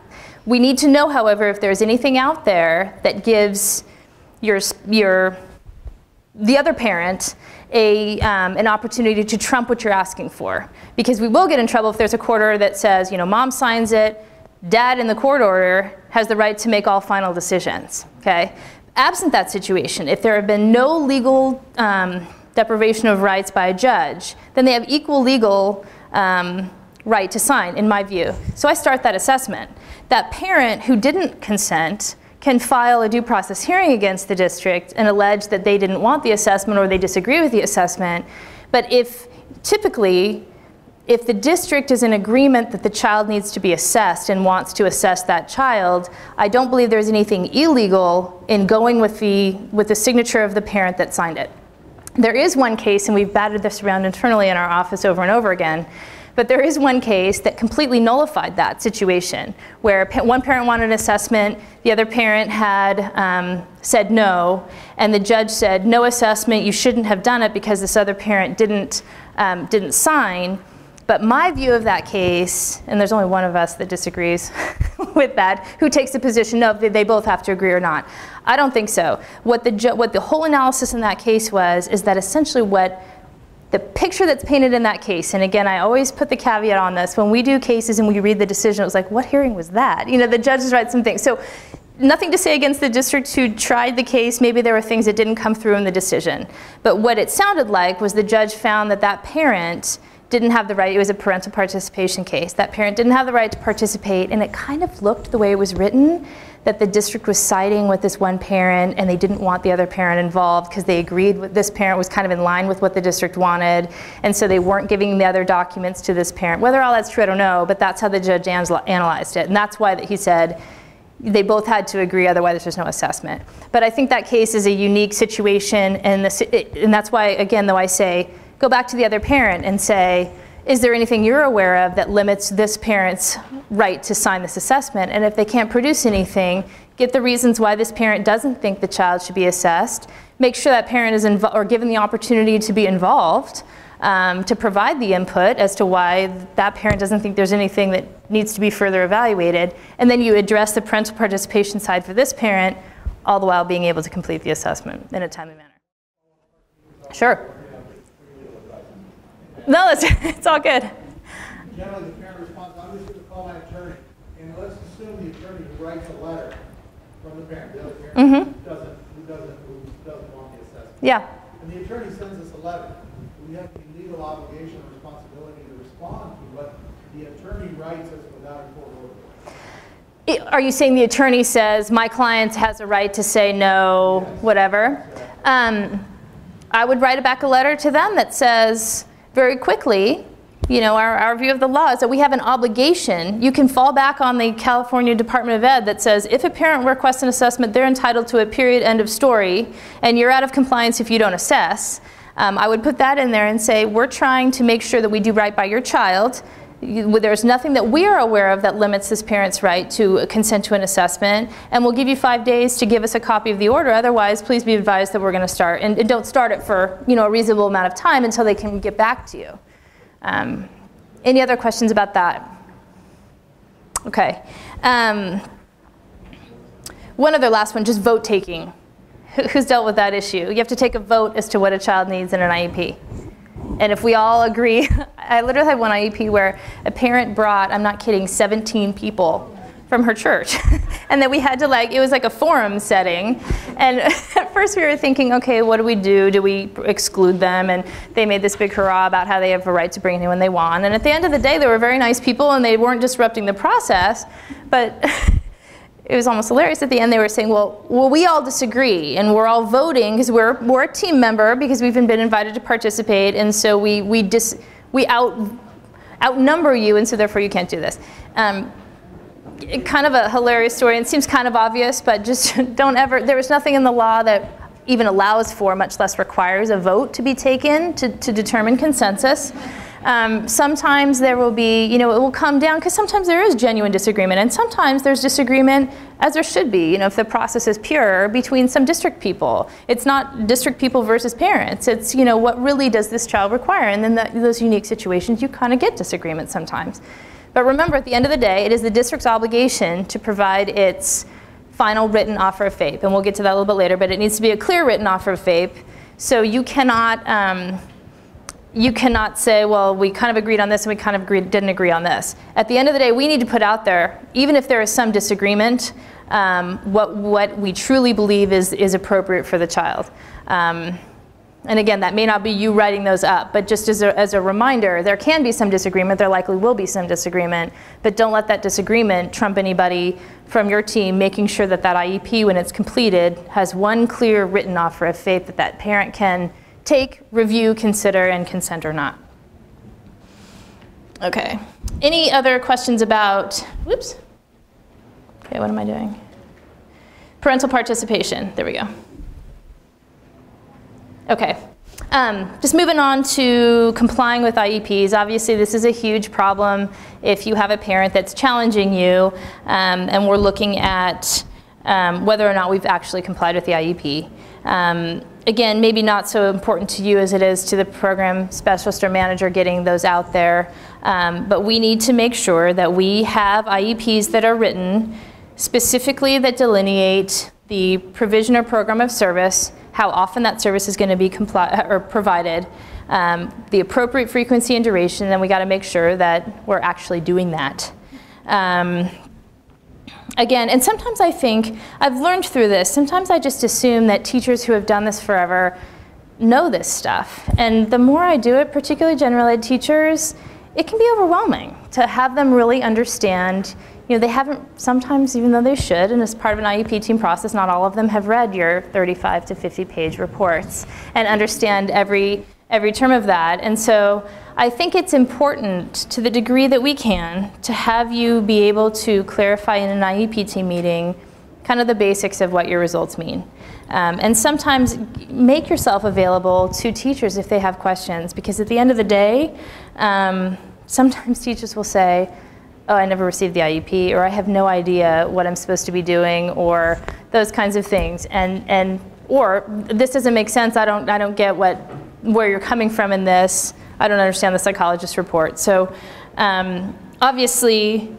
We need to know, however, if there's anything out there that gives the other parent an opportunity to trump what you're asking for. Because we will get in trouble if there's a court order that says, mom signs it, dad in the court order has the right to make all final decisions, okay? Absent that situation, if there have been no legal deprivation of rights by a judge, then they have equal legal right to sign, in my view. So I start that assessment. That parent who didn't consent can file a due process hearing against the district and allege that they didn't want the assessment or they disagree with the assessment. But typically, if the district is in agreement that the child needs to be assessed and wants to assess that child, I don't believe there's anything illegal in going with the signature of the parent that signed it. There is one case, and we've batted this around internally in our office over and over again, but there is one case that completely nullified that situation, where one parent wanted an assessment, the other parent had said no, and the judge said, no assessment, you shouldn't have done it because this other parent didn't sign. But my view of that case, and there's only one of us that disagrees with that, who takes the position, no, they both have to agree or not. I don't think so. What the whole analysis in that case is that essentially what the picture that's painted in that case, and again, I always put the caveat on this, when we do cases and we read the decision, it was like, what hearing was that? The judges write some things. So nothing to say against the district who tried the case. Maybe there were things that didn't come through in the decision. But what it sounded like was the judge found that that parent didn't have the right, it was a parental participation case. That parent didn't have the right to participate, and it kind of looked the way it was written, that the district was siding with this one parent and they didn't want the other parent involved because they agreed with this parent was kind of in line with what the district wanted, and so they weren't giving the other documents to this parent. Whether all that's true, I don't know, but that's how the judge analyzed it, and that's why he said they both had to agree, otherwise there's no assessment. But I think that case is a unique situation, and that's why, again, though, I say, go back to the other parent and say, is there anything you're aware of that limits this parent's right to sign this assessment? And if they can't produce anything, get the reasons why this parent doesn't think the child should be assessed. Make sure that parent is given the opportunity to be involved, to provide the input as to why that parent doesn't think there's anything that needs to be further evaluated. And then you address the parental participation side for this parent, all the while being able to complete the assessment in a timely manner. Sure. No, it's all good. Generally, the parent responds, I'm just going to call my attorney. And let's assume the attorney who writes a letter from the parent, the other parent, who doesn't want the assessment. Yeah. And the attorney sends us a letter. We have the legal obligation or responsibility to respond to what the attorney writes us without a court order. Are you saying the attorney says, my client has a right to say no, yes, whatever? Exactly. I would write back a letter to them that says, very quickly, our view of the law is that we have an obligation. You can fall back on the California Department of Ed that says if a parent requests an assessment, they're entitled to a period, end of story, and you're out of compliance if you don't assess. I would put that in there and say, we're trying to make sure that we do right by your child. There's nothing that we are aware of that limits this parent's right to consent to an assessment, and we'll give you 5 days to give us a copy of the order. Otherwise, please be advised that we're going to start, and don't start it for a reasonable amount of time until they can get back to you. Any other questions about that? Okay. One other last one, just vote taking. Who's dealt with that issue? You have to take a vote as to what a child needs in an IEP. And if we all agree, I literally had one IEP where a parent brought, I'm not kidding, 17 people from her church. And then we had to it was like a forum setting. And at first we were thinking, okay, what do we do? Do we exclude them? And they made this big hurrah about how they have a right to bring anyone they want. And at the end of the day, they were very nice people and they weren't disrupting the process. But it was almost hilarious. At the end they were saying, well, we all disagree and we're all voting because we're a team member because we've been invited to participate, and so we outnumber you, and so therefore you can't do this. Kind of a hilarious story, and it seems kind of obvious, but just don't ever, there is nothing in the law that even allows for, much less requires, a vote to be taken to determine consensus. Sometimes there will be, it will come down, because sometimes there is genuine disagreement, and sometimes there's disagreement, as there should be, if the process is pure, between some district people. It's not district people versus parents. It's, what really does this child require? And then in those unique situations, you kind of get disagreement sometimes. But remember, at the end of the day, it is the district's obligation to provide its final written offer of FAPE. And we'll get to that a little bit later, but it needs to be a clear written offer of FAPE. So you cannot say, well, we kind of agreed on this and we kind of didn't agree on this. At the end of the day, we need to put out there, even if there is some disagreement, what we truly believe is appropriate for the child. And again, that may not be you writing those up, but just as a reminder, there can be some disagreement, there likely will be some disagreement, but don't let that disagreement trump anybody from your team making sure that that IEP, when it's completed, has one clear written offer of FAPE that parent can take, review, consider, and consent or not. Okay. Any other questions about, whoops. Okay, what am I doing? Parental participation, there we go. Okay, just moving on to complying with IEPs. Obviously, this is a huge problem if you have a parent that's challenging you, and we're looking at whether or not we've actually complied with the IEP. Again, maybe not so important to you as it is to the program specialist or manager getting those out there, but we need to make sure that we have IEPs that are written specifically that delineate the provision or program of service, how often that service is going to be provided, the appropriate frequency and duration, then we got to make sure that we're actually doing that. Again, and sometimes I think, I've learned through this, sometimes I just assume that teachers who have done this forever know this stuff. And the more I do it, particularly general ed teachers, it can be overwhelming to have them really understand. They haven't, sometimes even though they should, and as part of an IEP team process, not all of them have read your 35 to 50 page reports and understand every term of that. And so I think it's important, to the degree that we can, to have you be able to clarify in an IEP team meeting kind of the basics of what your results mean. And sometimes make yourself available to teachers if they have questions, because at the end of the day, sometimes teachers will say, oh, I never received the IEP, or I have no idea what I'm supposed to be doing, or those kinds of things, or this doesn't make sense. I don't get where you're coming from in this. I don't understand the psychologist report. So obviously,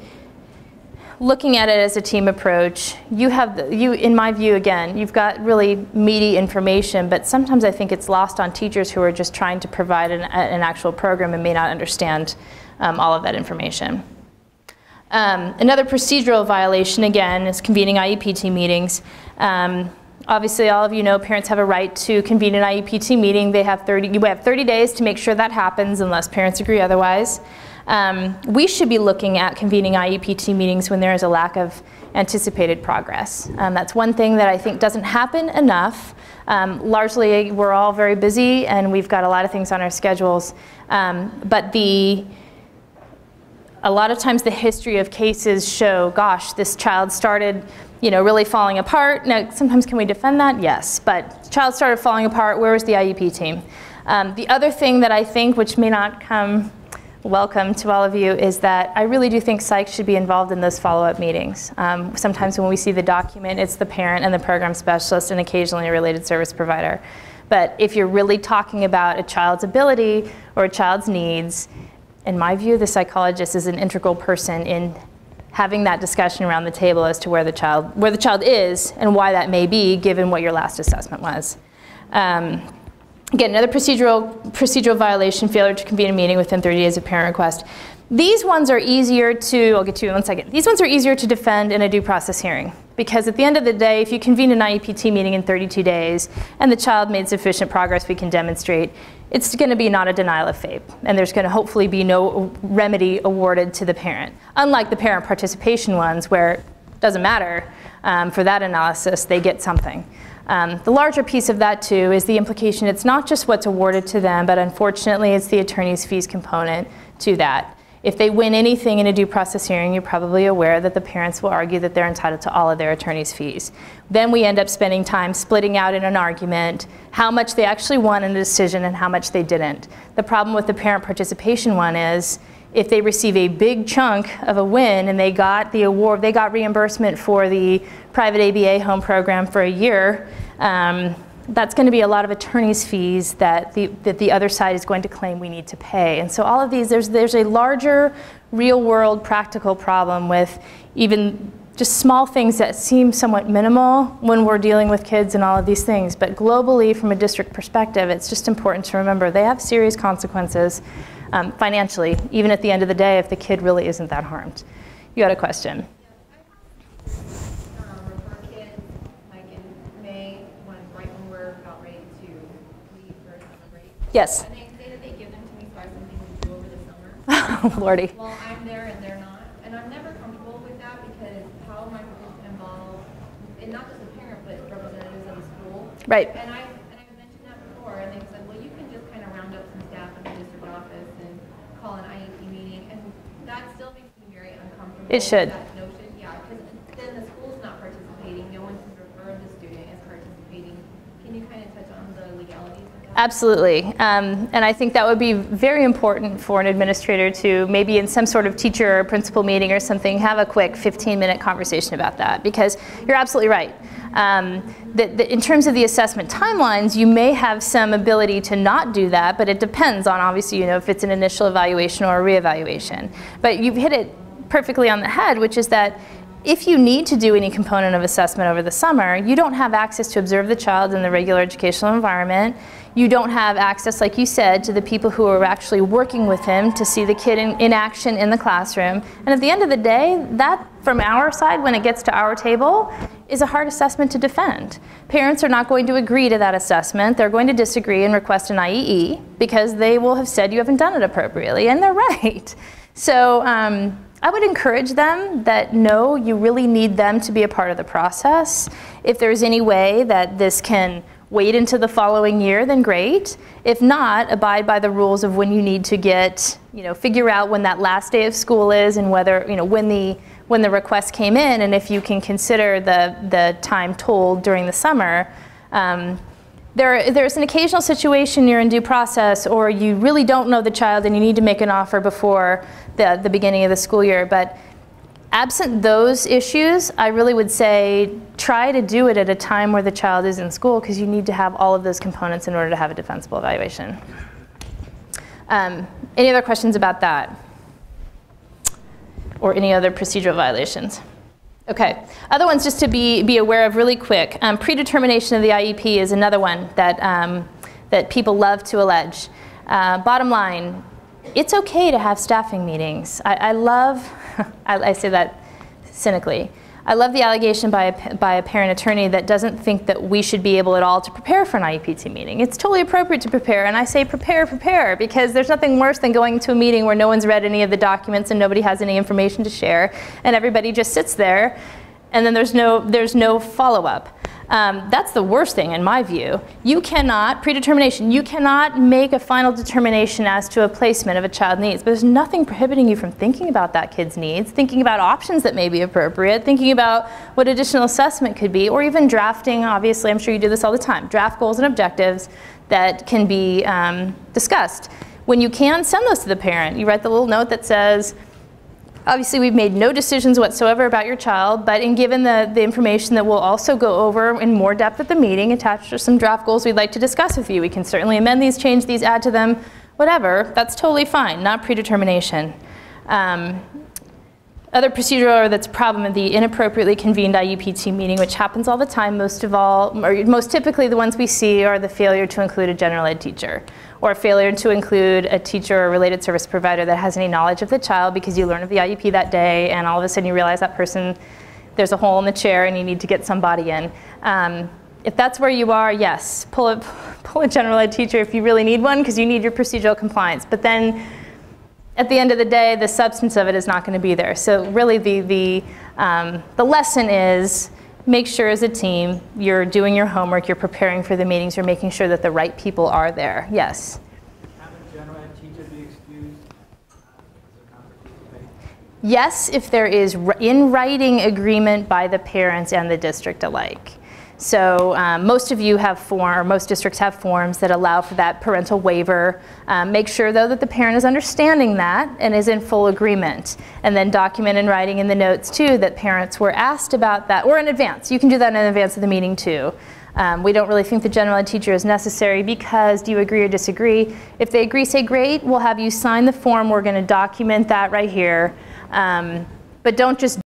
looking at it as a team approach, in my view, again, you've got really meaty information, but sometimes I think it's lost on teachers who are just trying to provide an actual program and may not understand all of that information. Another procedural violation, again, is convening IEP team meetings. Obviously, all of you know parents have a right to convene an IEP team meeting. You have 30 days to make sure that happens unless parents agree otherwise. We should be looking at convening IEP team meetings when there is a lack of anticipated progress. That's one thing that I think doesn't happen enough. Largely, we're all very busy and we've got a lot of things on our schedules. But a lot of times the history of cases show, gosh, this child started really falling apart. Now, sometimes can we defend that? Yes, but the child started falling apart. Where was the IEP team? The other thing that I think, which may not come welcome to all of you, is that I really do think psych should be involved in those follow-up meetings. Sometimes when we see the document, it's the parent and the program specialist and occasionally a related service provider. But if you're really talking about a child's ability or a child's needs, in my view, the psychologist is an integral person in having that discussion around the table as to where the child is and why that may be, given what your last assessment was. Again, another procedural violation, failure to convene a meeting within 30 days of parent request. These ones are easier to, I'll get to you in 1 second. These ones are easier to defend in a due process hearing, because at the end of the day, if you convene an IEPT meeting in 32 days and the child made sufficient progress we can demonstrate, it's going to be not a denial of FAPE, and there's going to hopefully be no remedy awarded to the parent. Unlike the parent participation ones, where it doesn't matter for that analysis, they get something. The larger piece of that too is the implication it's not just what's awarded to them, but unfortunately it's the attorney's fees component to that. If they win anything in a due process hearing, you're probably aware that the parents will argue that they're entitled to all of their attorney's fees. Then we end up spending time splitting out in an argument how much they actually won in a decision and how much they didn't. The problem with the parent participation one is if they receive a big chunk of a win and they got the award, they got reimbursement for the private ABA home program for a year, that's going to be a lot of attorney's fees that the other side is going to claim we need to pay. And so all of these, there's a larger real world practical problem with even just small things that seem somewhat minimal when we're dealing with kids and all of these things. But globally, from a district perspective, it's just important to remember they have serious consequences financially, even at the end of the day, if the kid really isn't that harmed. You had a question. Yes. And they say that they give them to me so I have something to do over the summer. Oh, Lordy. Well, I'm there and they're not. And I'm never comfortable with that because how am I going to involve, and not just a parent, but representatives of the school. Right. And I've mentioned that before, and they said, well, you can just kind of round up some staff in the district office and call an IEP meeting. And that still makes me very uncomfortable. It should. With that notion. Yeah, because then the school's not participating. No one who's referred the student is participating. Can you kind of touch on the legalities of that? Absolutely, and I think that would be very important for an administrator to maybe in some sort of teacher or principal meeting or something have a quick 15-minute conversation about that, because you're absolutely right. In terms of the assessment timelines, you may have some ability to not do that, but it depends on obviously if it's an initial evaluation or a reevaluation. But you've hit it perfectly on the head, which is that if you need to do any component of assessment over the summer, you don't have access to observe the child in the regular educational environment. You don't have access, like you said, to the people who are actually working with him to see the kid in action in the classroom. And at the end of the day, that, from our side, when it gets to our table, is a hard assessment to defend. Parents are not going to agree to that assessment. They're going to disagree and request an IEE because they will have said you haven't done it appropriately, and they're right. So I would encourage them that no, you really need them to be a part of the process. If there's any way that this can wait into the following year, then great. If not, abide by the rules of when you need to get, figure out when that last day of school is and whether, when the request came in, and if you can consider the time told during the summer. There's an occasional situation you're in due process or you really don't know the child and you need to make an offer before the beginning of the school year. But absent those issues, I really would say try to do it at a time where the child is in school, because you need to have all of those components in order to have a defensible evaluation. Any other questions about that? Or any other procedural violations? Okay, other ones just to be aware of really quick. Predetermination of the IEP is another one that people love to allege. Bottom line, it's okay to have staffing meetings. I love, I say that cynically, I love the allegation by a parent attorney that doesn't think that we should be able at all to prepare for an IEPT meeting. It's totally appropriate to prepare, and I say prepare, because there's nothing worse than going to a meeting where no one's read any of the documents and nobody has any information to share, and everybody just sits there, and then there's no follow-up. That's the worst thing in my view. You cannot, predetermination, you cannot make a final determination as to a placement of a child needs, but there's nothing prohibiting you from thinking about that kid's needs, thinking about options that may be appropriate, thinking about what additional assessment could be, or even drafting, obviously I'm sure you do this all the time, draft goals and objectives that can be discussed. When you can, send those to the parent. You write the little note that says, obviously, we've made no decisions whatsoever about your child, but given the information that we'll also go over in more depth at the meeting, attached to some draft goals we'd like to discuss with you. We can certainly amend these, change these, add to them, whatever. That's totally fine, not predetermination. Other procedural error that's a problem in the inappropriately convened IEP team meeting, which happens all the time. Most typically the ones we see are the failure to include a general ed teacher, or failure to include a teacher or related service provider that has any knowledge of the child because you learn of the IEP that day and all of a sudden you realize that person, there's a hole in the chair and you need to get somebody in. If that's where you are, yes, pull a general ed teacher if you really need one because you need your procedural compliance. But then at the end of the day, the substance of it is not going to be there. So really the lesson is make sure as a team you're doing your homework, you're preparing for the meetings, you're making sure that the right people are there. Yes? Have a general ed teacher be excused because they're not participating? Yes, if there is in writing agreement by the parents and the district alike. So most of you have most districts have forms that allow for that parental waiver. Make sure though that the parent is understanding that and is in full agreement. And then document in writing in the notes too that parents were asked about that, or in advance. You can do that in advance of the meeting too. We don't really think the general ed teacher is necessary because do you agree or disagree? If they agree, say great, we'll have you sign the form. We're going to document that right here. But don't just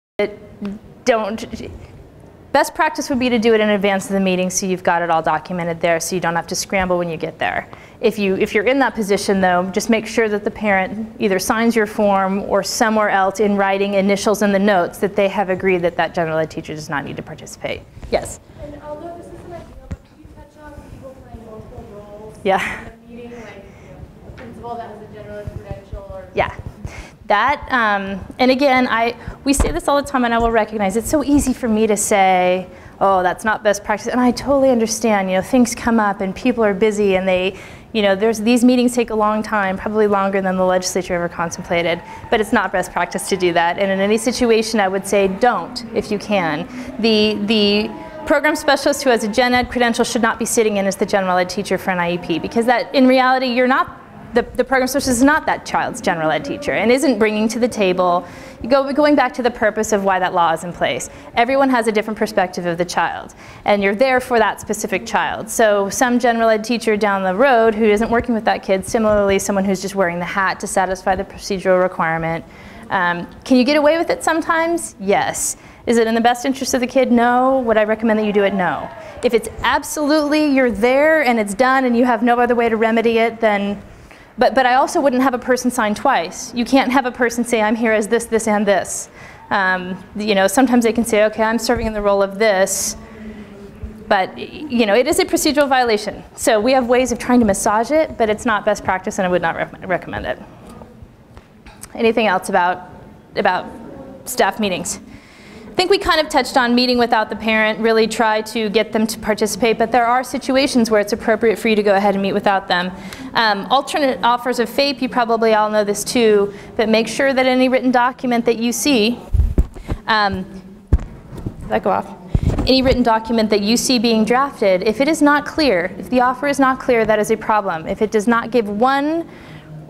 best practice would be to do it in advance of the meeting so you've got it all documented there so you don't have to scramble when you get there. If you're in that position though, just make sure that the parent either signs your form or somewhere else in writing initials in the notes that they have agreed that that general ed teacher does not need to participate. Yes? And although this isn't ideal, but could you touch on people playing multiple roles Yeah. in the meeting, like a principal that has a general ed credential or Yeah. That, and again, we say this all the time and I will recognize it's so easy for me to say, oh, that's not best practice. And I totally understand, things come up and people are busy and these meetings take a long time, probably longer than the legislature ever contemplated, but it's not best practice to do that. And in any situation, I would say don't, if you can. The program specialist who has a gen ed credential should not be sitting in as the general ed teacher for an IEP because that, in reality, you're not the program specialist is not that child's general ed teacher and isn't bringing to the table, going back to the purpose of why that law is in place. Everyone has a different perspective of the child and you're there for that specific child. So some general ed teacher down the road who isn't working with that kid, similarly someone who's just wearing the hat to satisfy the procedural requirement. Can you get away with it sometimes? Yes. Is it in the best interest of the kid? No. Would I recommend that you do it? No. If it's absolutely you're there and it's done and you have no other way to remedy it, then But I also wouldn't have a person sign twice. You can't have a person say, I'm here as this, this, and this. Sometimes they can say, okay, I'm serving in the role of this. But, it is a procedural violation. So we have ways of trying to massage it, but it's not best practice and I would not recommend it. Anything else about staff meetings? I think we kind of touched on meeting without the parent, really try to get them to participate, but there are situations where it's appropriate for you to go ahead and meet without them. Alternate offers of FAPE, you probably all know this too, but make sure that any written document that you see, any written document that you see being drafted, if it is not clear, if the offer is not clear, that is a problem. If it does not give one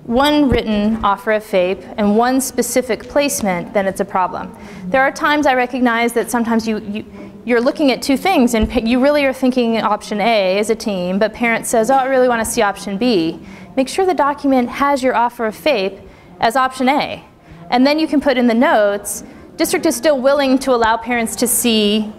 written offer of FAPE and one specific placement, then it's a problem. There are times I recognize that sometimes you're looking at two things and you really are thinking option A as a team, but parent says, oh, I really want to see option B. Make sure the document has your offer of FAPE as option A. And then you can put in the notes, district is still willing to allow parents to see,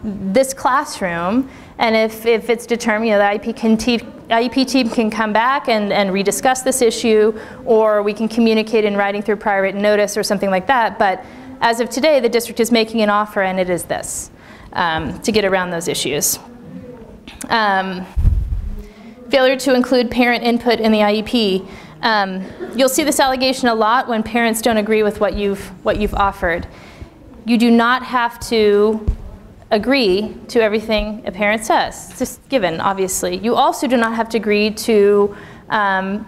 this classroom, and if it's determined, the IEP team can come back and rediscuss this issue, or we can communicate in writing through prior written notice or something like that. But as of today, the district is making an offer, and it is this, to get around those issues. Failure to include parent input in the IEP. You'll see this allegation a lot when parents don't agree with what you've offered. You do not have to agree to everything a parent says. It's just given, obviously. You also do not have to agree to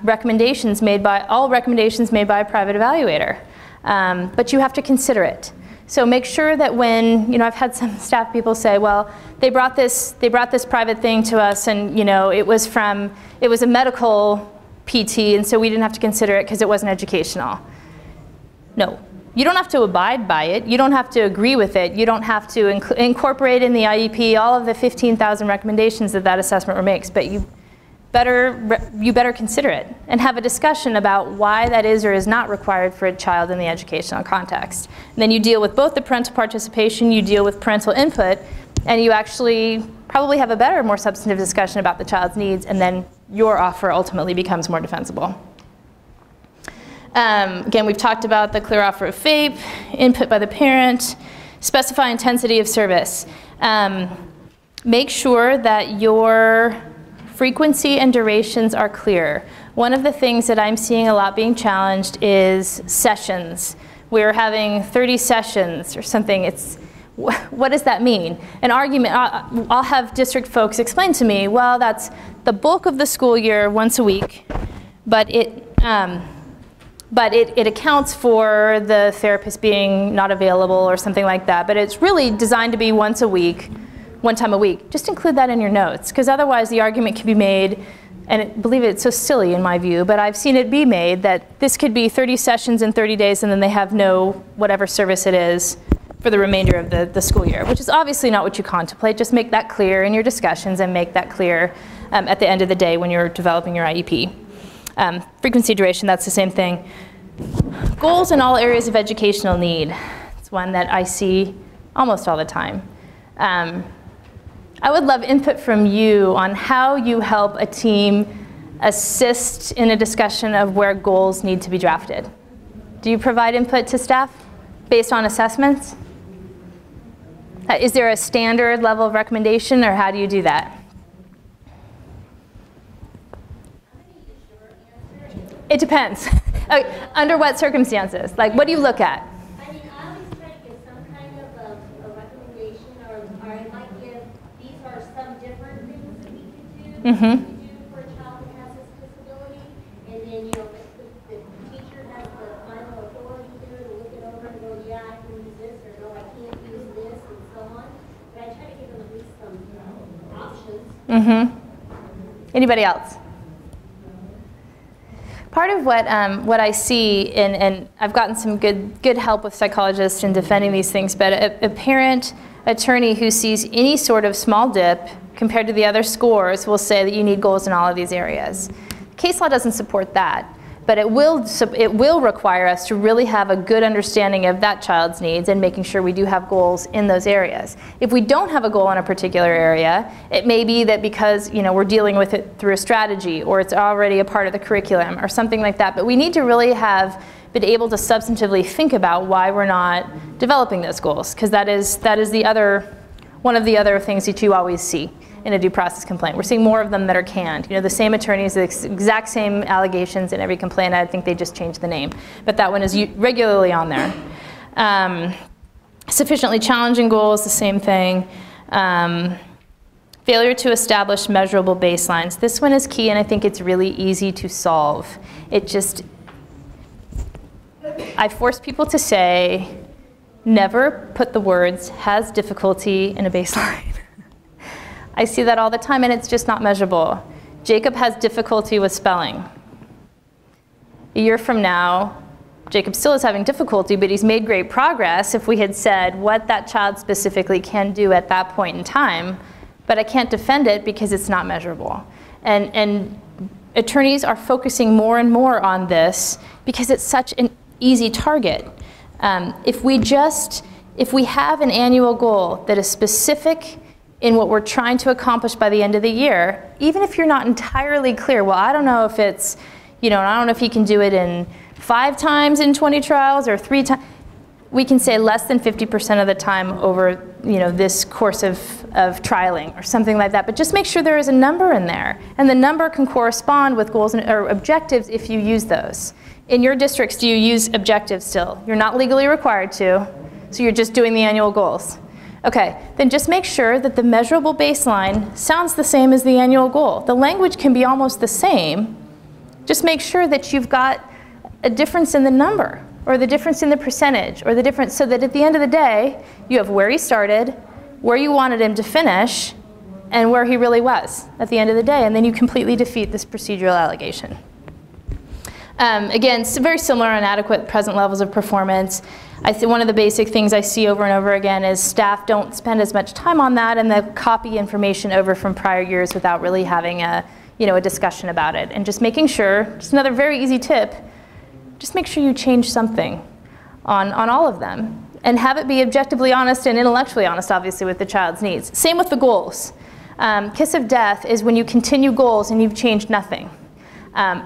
recommendations made by a private evaluator, but you have to consider it. So make sure that when, I've had some staff people say, well, they brought this private thing to us, and it was a medical PT, and so we didn't have to consider it because it wasn't educational. No. You don't have to abide by it. You don't have to agree with it. You don't have to incorporate in the IEP all of the 15,000 recommendations that assessment makes, but you better consider it and have a discussion about why that is or is not required for a child in the educational context. And then you deal with both the parental participation, you deal with parental input, and you actually probably have a better, more substantive discussion about the child's needs, and then your offer ultimately becomes more defensible. Again, we've talked about the clear offer of FAPE, input by the parent, specify intensity of service. Make sure that your frequency and durations are clear. One of the things that I'm seeing a lot being challenged is sessions. We're having 30 sessions or something. What does that mean? An argument, I'll have district folks explain to me, well, that's the bulk of the school year once a week, but it accounts for the therapist being not available or something like that, but it's really designed to be once a week, one time a week. Just include that in your notes, because otherwise the argument can be made, and believe it, it's so silly in my view, but I've seen it be made that this could be 30 sessions in 30 days and then they have no whatever service it is for the remainder of the school year, which is obviously not what you contemplate. Just make that clear in your discussions and make that clear at the end of the day when you're developing your IEP. Frequency, duration, that's the same thing. Goals in all areas of educational need. It's one that I see almost all the time. I would love input from you on how you help a team assist in a discussion of where goals need to be drafted. Do you provide input to staff based on assessments? Is there a standard level of recommendation, or how do you do that? It depends. Okay, under what circumstances? Like, what do you look at? I mean, I always try to give some kind of a recommendation, or I might give, these are some different things that we could do, for a child that has this disability, and then, you know, the teacher has the final authority there to look it over and go, yeah, I can use this, or no, I can't use this, and so on. But I try to give them at least some options. Anybody else? Part of what I see, and I've gotten some good help with psychologists in defending these things, but a parent attorney who sees any sort of small dip compared to the other scores will say that you need goals in all of these areas. Case law doesn't support that, but it will require us to really have a good understanding of that child's needs and making sure we do have goals in those areas. If we don't have a goal in a particular area, it may be that because, you know, we're dealing with it through a strategy, or it's already a part of the curriculum or something like that, but we need to really have been able to substantively think about why we're not developing those goals, because that is one of the other things that you always see in a due process complaint. We're seeing more of them that are canned. You know, the same attorneys, the exact same allegations in every complaint. I think they just changed the name. But that one is regularly on there. Sufficiently challenging goals, the same thing. Failure to establish measurable baselines. This one is key, and I think it's really easy to solve. I force people to say, never put the words has difficulty in a baseline. I see that all the time, and it's just not measurable. Jacob has difficulty with spelling. A year from now, Jacob still is having difficulty, but he's made great progress if we had said what that child specifically can do at that point in time, but I can't defend it because it's not measurable. And attorneys are focusing more and more on this because it's such an easy target. If we have an annual goal that is specific in what we're trying to accomplish by the end of the year, even if you're not entirely clear, well, I don't know if it's, you know, I don't know if he can do it in 5 times in 20 trials or 3 times. We can say less than 50% of the time over, you know, this course of trialing or something like that. But just make sure there is a number in there, and the number can correspond with goals or objectives if you use those. In your districts, do you use objectives still? You're not legally required to, so you're just doing the annual goals. Okay, then just make sure that the measurable baseline sounds the same as the annual goal. The language can be almost the same. Just make sure that you've got a difference in the number, or the difference in the percentage, or the difference, so that at the end of the day, you have where he started, where you wanted him to finish, and where he really was at the end of the day, and then you completely defeat this procedural allegation. Again, very similar inadequate present levels of performance. I think one of the basic things I see over and over again is staff don't spend as much time on that, and they copy information over from prior years without really having a, a discussion about it, and just making sure, just another very easy tip, just make sure you change something on all of them. And have it be objectively honest and intellectually honest, obviously, with the child's needs. Same with the goals. Kiss of death is when you continue goals and you've changed nothing.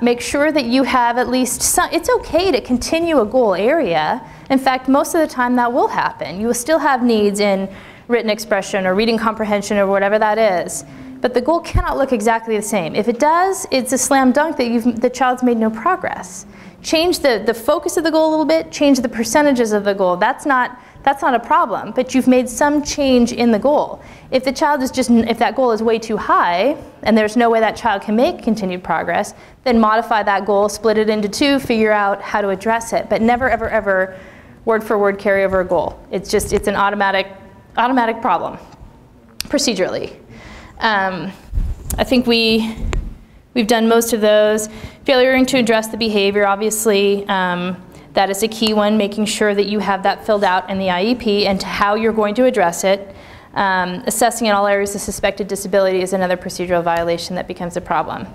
Make sure that you have at least some, it's okay to continue a goal area. In fact, most of the time that will happen. You will still have needs in written expression or reading comprehension or whatever that is. But the goal cannot look exactly the same. If it does, it's a slam dunk that the child's made no progress. Change the focus of the goal a little bit, change the percentages of the goal. That's not a problem, but you've made some change in the goal. If the child is if that goal is way too high, and there's no way that child can make continued progress, then modify that goal, split it into two, figure out how to address it. But never, ever, ever word for word carry over a goal. It's an automatic problem, procedurally. I think we've done most of those. Failuring to address the behavior, obviously, that is a key one, making sure that you have that filled out in the IEP and how you're going to address it. Assessing in all areas of suspected disability is another procedural violation that becomes a problem.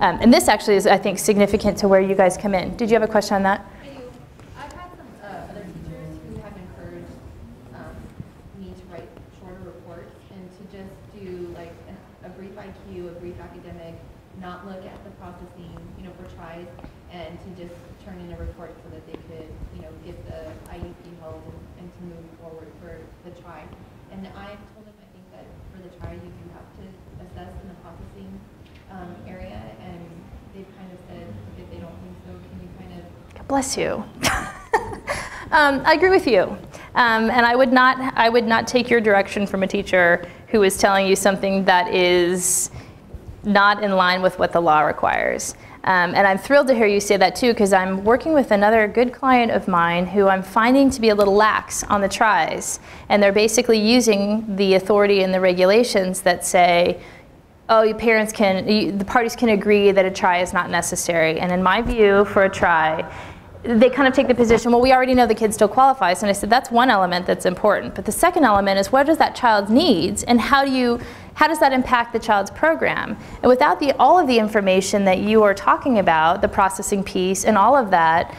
And this actually is, I think, significant to where you guys come in. Did you have a question on that? I do. I've had some other teachers who have encouraged me to write shorter reports and to just do like a brief IQ, a brief academic, not look at the processing, for tries, and to just turn in a report so that they could, get the IEP held and to move forward for the try. And I told them, I think that for the try, you do have to assess in the processing area, and they've kind of said if they don't think so, can you kind of... God bless you. I agree with you. And I would not take your direction from a teacher who is telling you something that is not in line with what the law requires. And I'm thrilled to hear you say that too, because I'm working with another good client of mine who I'm finding to be a little lax on the tries. And they're basically using the authority and the regulations that say, oh, the parties can agree that a try is not necessary. And in my view, for a try, they kind of take the position, well, we already know the kid still qualifies. And I said, that's one element that's important. But the second element is, what does that child's needs, and how does that impact the child's program? And without all of the information that you are talking about, the processing piece and all of that,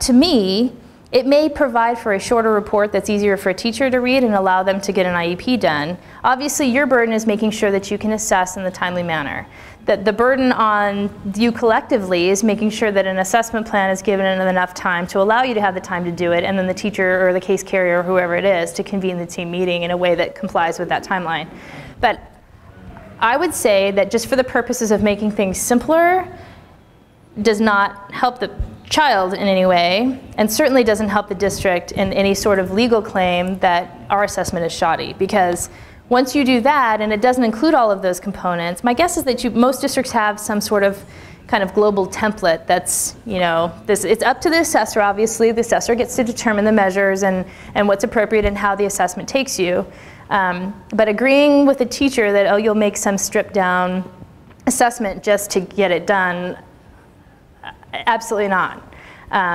to me, it may provide for a shorter report that's easier for a teacher to read and allow them to get an IEP done. Obviously, your burden is making sure that you can assess in the timely manner. That the burden on you collectively is making sure that an assessment plan is given in enough time to allow you to have the time to do it, and then the teacher or the case carrier or whoever it is to convene the team meeting in a way that complies with that timeline. But I would say that just for the purposes of making things simpler, does not help the child in any way, and certainly doesn't help the district in any sort of legal claim that our assessment is shoddy. Because once you do that, and it doesn't include all of those components, my guess is that most districts have some sort of kind of global template that's, it's up to the assessor, obviously. The assessor gets to determine the measures and what's appropriate and how the assessment takes you. But agreeing with a teacher that, oh, you'll make some stripped down assessment just to get it done, absolutely not.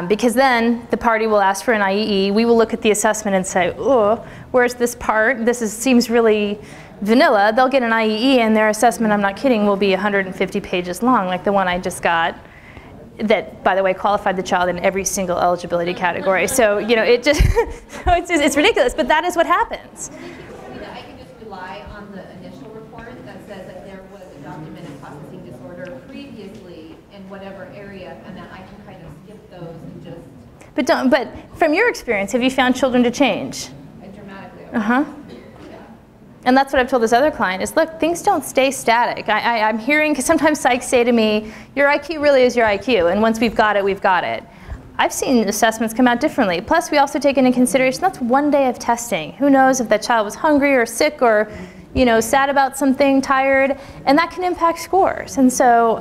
Because then the party will ask for an IEE, we will look at the assessment and say, oh, where's this part? Seems really vanilla. They'll get an IEE and their assessment, I'm not kidding, will be 150 pages long, like the one I just got, that, by the way, qualified the child in every single eligibility category. So, it's ridiculous, but that is what happens. That I can just rely on the initial report that says that there was a documented processing disorder previously in whatever area, and that I can kind of skip those and just... But from your experience, have you found children to change? Dramatically. Uh-huh. Yeah. And that's what I've told this other client is, look, things don't stay static. I'm hearing, because sometimes psychs say to me, your IQ really is your IQ, and once we've got it, we've got it. I've seen assessments come out differently. Plus, we also take into consideration that's one day of testing. Who knows if that child was hungry or sick or, sad about something, tired, and that can impact scores. And so,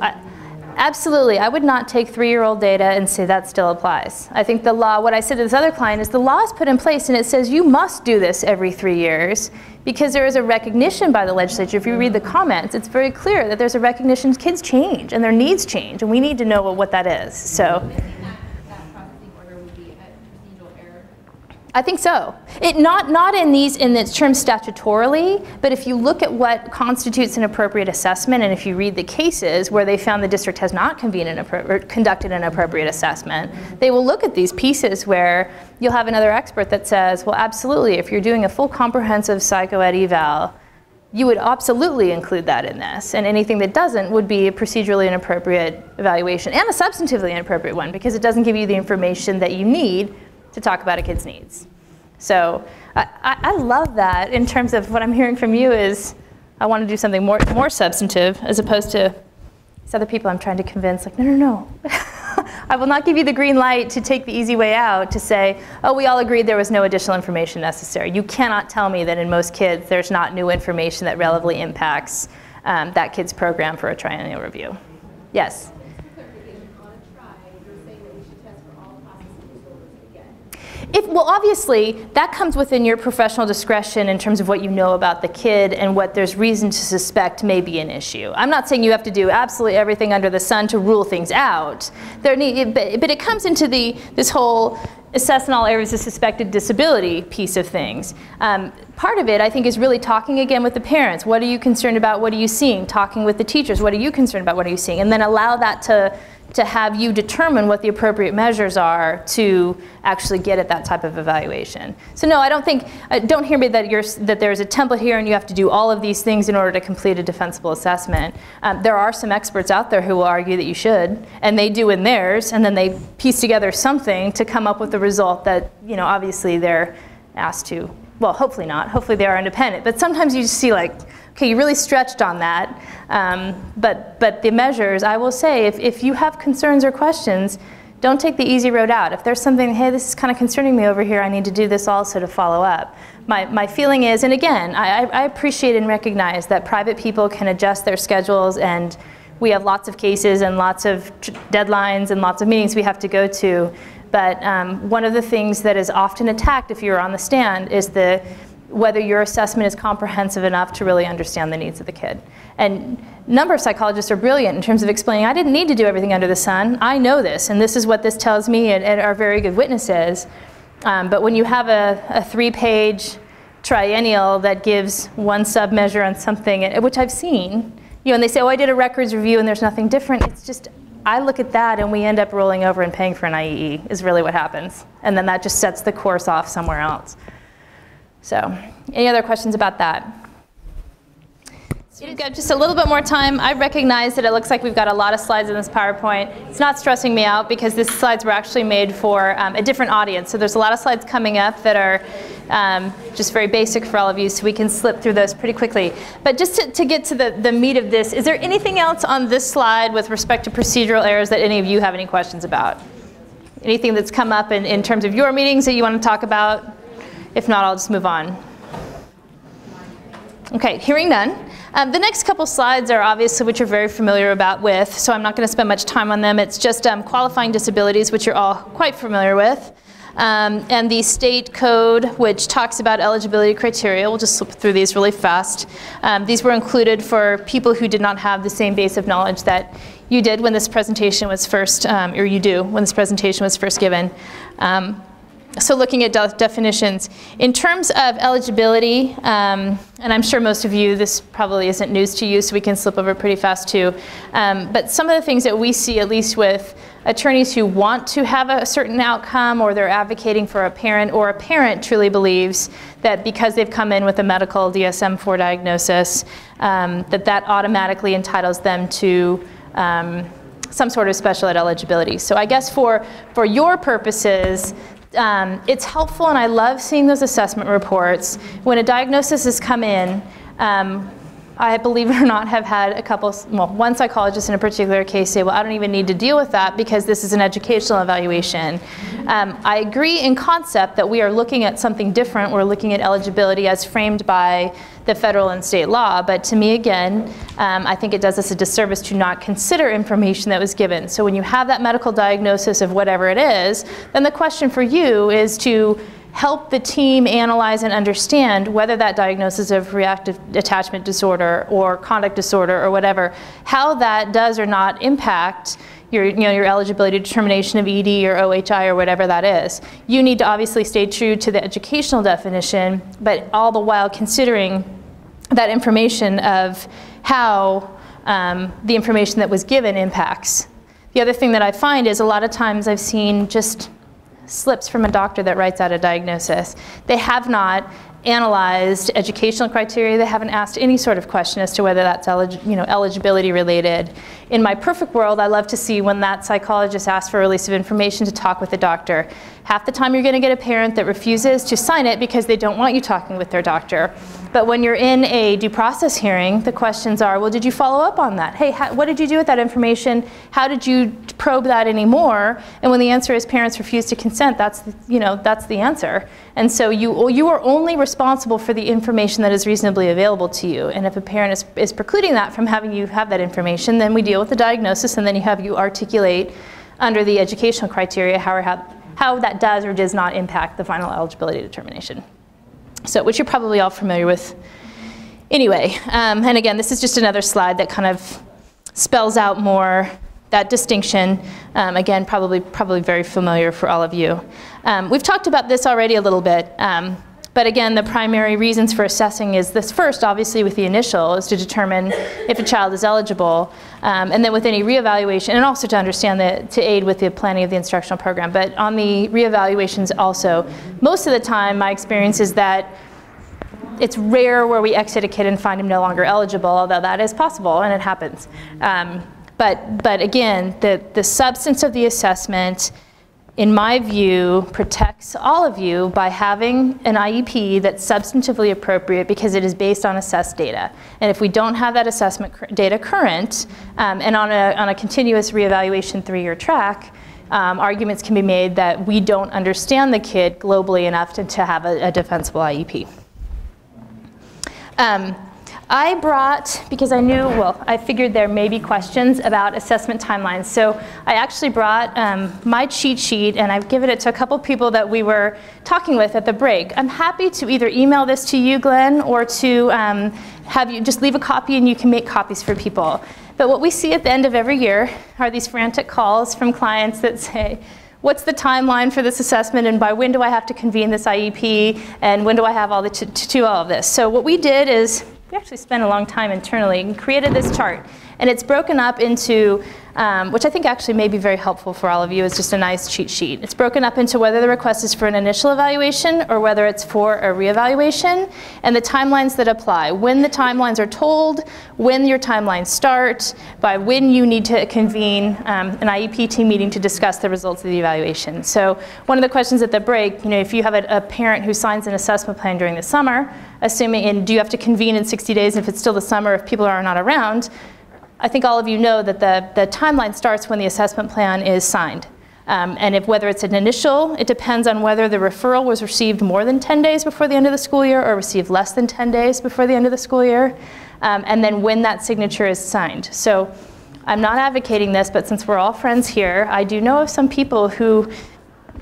absolutely, I would not take 3-year-old data and say that still applies. I think the law, what I said to this other client is the law is put in place and it says you must do this every 3 years because there is a recognition by the legislature. If you read the comments, it's very clear that there's a recognition kids change and their needs change, and we need to know what that is. So. I think so. Not in its terms statutorily, but if you look at what constitutes an appropriate assessment, and if you read the cases where they found the district has not conducted an appropriate assessment, they will look at these pieces where you'll have another expert that says, well, absolutely, if you're doing a full comprehensive psychoed eval, you would absolutely include that in this, and anything that doesn't would be a procedurally inappropriate evaluation and a substantively inappropriate one, because it doesn't give you the information that you need to talk about a kid's needs. So I love that. In terms of what I'm hearing from you is I want to do something more substantive, as opposed to these other people I'm trying to convince, like, no. I will not give you the green light to take the easy way out to say, oh, we all agreed there was no additional information necessary. You cannot tell me that in most kids there's not new information that relevantly impacts that kid's program for a triennial review. Yes? Well, obviously, that comes within your professional discretion in terms of what you know about the kid and what there's reason to suspect may be an issue. I'm not saying you have to do absolutely everything under the sun to rule things out. But it comes into this whole assess in all areas of suspected disability piece of things. Part of it, I think, is really talking again with the parents. What are you concerned about? What are you seeing? Talking with the teachers. What are you concerned about? What are you seeing? And then allow that to have you determine what the appropriate measures are to actually get at that type of evaluation. So no, I don't think, don't hear me that there's a template here and you have to do all of these things in order to complete a defensible assessment. There are some experts out there who will argue that you should, and they do in theirs, and then they piece together something to come up with the result that, obviously they're asked to, well, hopefully not, hopefully they are independent, but sometimes you just see like, okay, you really stretched on that, but the measures, I will say, if you have concerns or questions, don't take the easy road out. If there's something, hey, this is kind of concerning me over here, I need to do this also to follow up. My feeling is, and again, I appreciate and recognize that private people can adjust their schedules, and we have lots of cases and lots of deadlines and lots of meetings we have to go to, but one of the things that is often attacked if you're on the stand is whether your assessment is comprehensive enough to really understand the needs of the kid. And a number of psychologists are brilliant in terms of explaining, I didn't need to do everything under the sun. I know this, and this is what this tells me, and are very good witnesses. But when you have a 3-page triennial that gives one sub-measure on something, which I've seen, and they say, oh, I did a records review and there's nothing different. It's just, I look at that and we end up rolling over and paying for an IEE is really what happens. And then that just sets the course off somewhere else. So, any other questions about that? So we've got just a little bit more time. I recognize that it looks like we've got a lot of slides in this PowerPoint. It's not stressing me out because these slides were actually made for a different audience. So there's a lot of slides coming up that are just very basic for all of you, so we can slip through those pretty quickly. But just to get to the meat of this, is there anything else on this slide with respect to procedural errors that any of you have any questions about? Anything that's come up in terms of your meetings that you want to talk about? If not, I'll just move on. Okay, hearing none. The next couple slides are obviously which you're very familiar with, so I'm not going to spend much time on them. It's just qualifying disabilities, which you're all quite familiar with, and the state code, which talks about eligibility criteria. We'll just slip through these really fast. These were included for people who did not have the same base of knowledge that you did when this presentation was first, or you do when this presentation was first given. So looking at definitions, in terms of eligibility, and I'm sure most of you, this probably isn't news to you, so we can slip over pretty fast too, but some of the things that we see, at least with attorneys who want to have a certain outcome, or they're advocating for a parent, or a parent truly believes that because they've come in with a medical DSM-IV diagnosis, that automatically entitles them to some sort of special ed eligibility. So I guess for your purposes, it's helpful, and I love seeing those assessment reports. When a diagnosis has come in, I, believe it or not, have had one psychologist in a particular case say, well, I don't even need to deal with that because this is an educational evaluation. I agree in concept that we are looking at something different. We're looking at eligibility as framed by the federal and state law, but to me, again, I think it does us a disservice to not consider information that was given. So when you have that medical diagnosis of whatever it is, then the question for you is to help the team analyze and understand whether that diagnosis of reactive attachment disorder or conduct disorder or whatever, how that does or not impact your, your eligibility determination of ED or OHI or whatever that is. You need to obviously stay true to the educational definition, but all the while considering that information of how the information that was given impacts. The other thing that I find is a lot of times I've seen just slips from a doctor that writes out a diagnosis. They have not analyzed educational criteria. They haven't asked any sort of question as to whether that's eligibility related. In my perfect world, I love to see when that psychologist asks for a release of information to talk with the doctor. Half the time you're going to get a parent that refuses to sign it because they don't want you talking with their doctor. But when you're in a due process hearing, the questions are, well, did you follow up on that? Hey, what did you do with that information? How did you probe that anymore? And when the answer is parents refuse to consent, that's the answer. And so you are only responsible for the information that is reasonably available to you. And if a parent is precluding that from having you have that information, then we deal with the diagnosis, and then you articulate under the educational criteria how that does or does not impact the final eligibility determination. So, which you're probably all familiar with anyway. And again, this is just another slide that kind of spells out more that distinction. Again, probably very familiar for all of you. We've talked about this already a little bit. But again, the primary reasons for assessing is this first, obviously with the initial, is to determine if a child is eligible. And then with any reevaluation, and also to understand that, to aid with the planning of the instructional program. But on the reevaluations also, most of the time my experience is that it's rare where we exit a kid and find him no longer eligible, although that is possible and it happens. But again, the substance of the assessment, in my view, protects all of you by having an IEP that's substantively appropriate because it is based on assessed data. And if we don't have that assessment data current, and on a continuous reevaluation 3-year track, arguments can be made that we don't understand the kid globally enough to have a defensible IEP. I brought, because I figured there may be questions about assessment timelines. So I actually brought my cheat sheet, and I've given it to a couple people that we were talking with at the break. I'm happy to either email this to you, Glenn, or to have you just leave a copy and you can make copies for people. But what we see at the end of every year are these frantic calls from clients that say, what's the timeline for this assessment, and by when do I have to convene this IEP, and when do I have all to do all of this? So what we did is, we actually spent a long time internally and created this chart. And it's broken up into, which I think actually may be very helpful for all of you, is just a nice cheat sheet. It's broken up into whether the request is for an initial evaluation or whether it's for a reevaluation, and the timelines that apply. When the timelines are told, when your timelines start, by when you need to convene an IEP team meeting to discuss the results of the evaluation. So one of the questions at the break, if you have a parent who signs an assessment plan during the summer, and do you have to convene in 60 days if it's still the summer if people are not around? I think all of you know that the timeline starts when the assessment plan is signed. And whether it's an initial, it depends on whether the referral was received more than 10 days before the end of the school year or received less than 10 days before the end of the school year, and then when that signature is signed. So I'm not advocating this, but since we're all friends here, I do know of some people who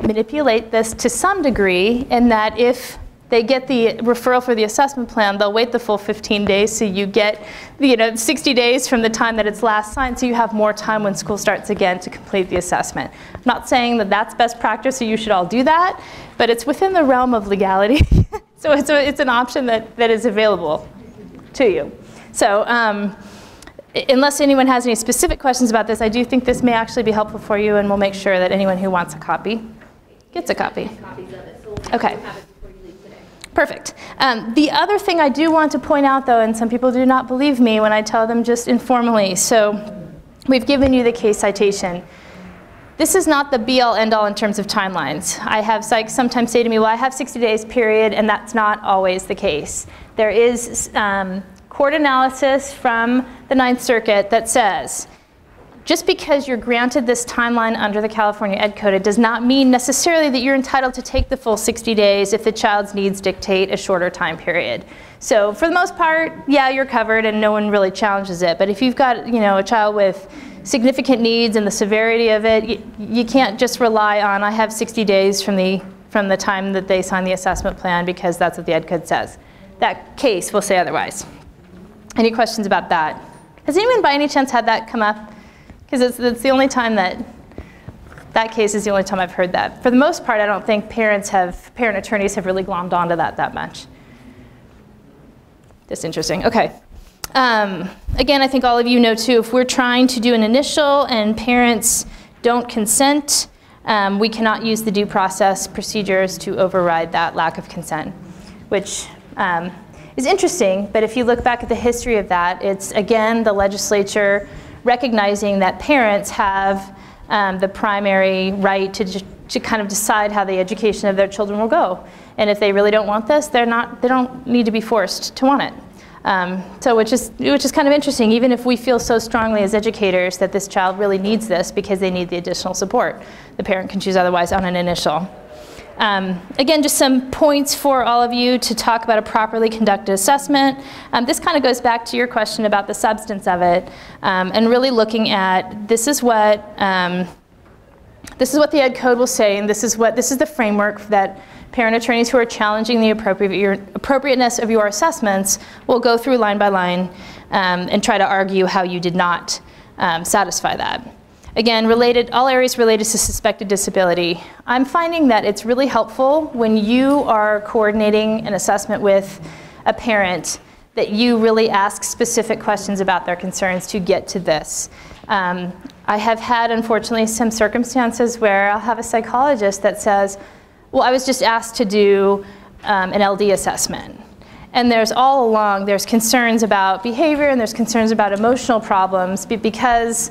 manipulate this to some degree, in that if they get the referral for the assessment plan, they'll wait the full 15 days, so you get 60 days from the time that it's last signed, so you have more time when school starts again to complete the assessment. I'm not saying that that's best practice, so you should all do that, but it's within the realm of legality. So it's an option that is available to you. So unless anyone has any specific questions about this, I do think this may actually be helpful for you, and we'll make sure that anyone who wants a copy gets a copy. Okay. Perfect. The other thing I do want to point out, though, and some people do not believe me when I tell them just informally, so we've given you the case citation. This is not the be-all, end-all in terms of timelines. I have psychs sometimes say to me, well, I have 60 days period, and that's not always the case. There is court analysis from the Ninth Circuit that says, just because you're granted this timeline under the California Ed Code, it does not mean necessarily that you're entitled to take the full 60 days if the child's needs dictate a shorter time period. So for the most part, yeah, you're covered and no one really challenges it. But if you've got a child with significant needs and the severity of it, you can't just rely on, I have 60 days from the from the time that they sign the assessment plan because that's what the ed code says. That case will say otherwise. Any questions about that? Has anyone by any chance had that come up? Because it's the only time that case is the only time I've heard that. For the most part, I don't think parent attorneys have really glommed onto that much. That's interesting, okay. Again, I think all of you know too, if we're trying to do an initial and parents don't consent, we cannot use the due process procedures to override that lack of consent, which is interesting, but if you look back at the history of that, it's again the legislature recognizing that parents have the primary right to kind of decide how the education of their children will go. And if they really don't want this, they don't need to be forced to want it. So which is kind of interesting, even if we feel so strongly as educators that this child really needs this because they need the additional support. The parent can choose otherwise on an initial. Again, just some points for all of you to talk about a properly conducted assessment. This kind of goes back to your question about the substance of it, and really looking at this is what the ed code will say, and this is the framework that parent attorneys who are challenging the appropriateness of your assessments will go through line by line and try to argue how you did not satisfy that. Again, all areas related to suspected disability. I'm finding that it's really helpful when you are coordinating an assessment with a parent that you really ask specific questions about their concerns to get to this. I have had, unfortunately, some circumstances where I'll have a psychologist that says, well, I was just asked to do an LD assessment. And there's all along, there's concerns about behavior and there's concerns about emotional problems because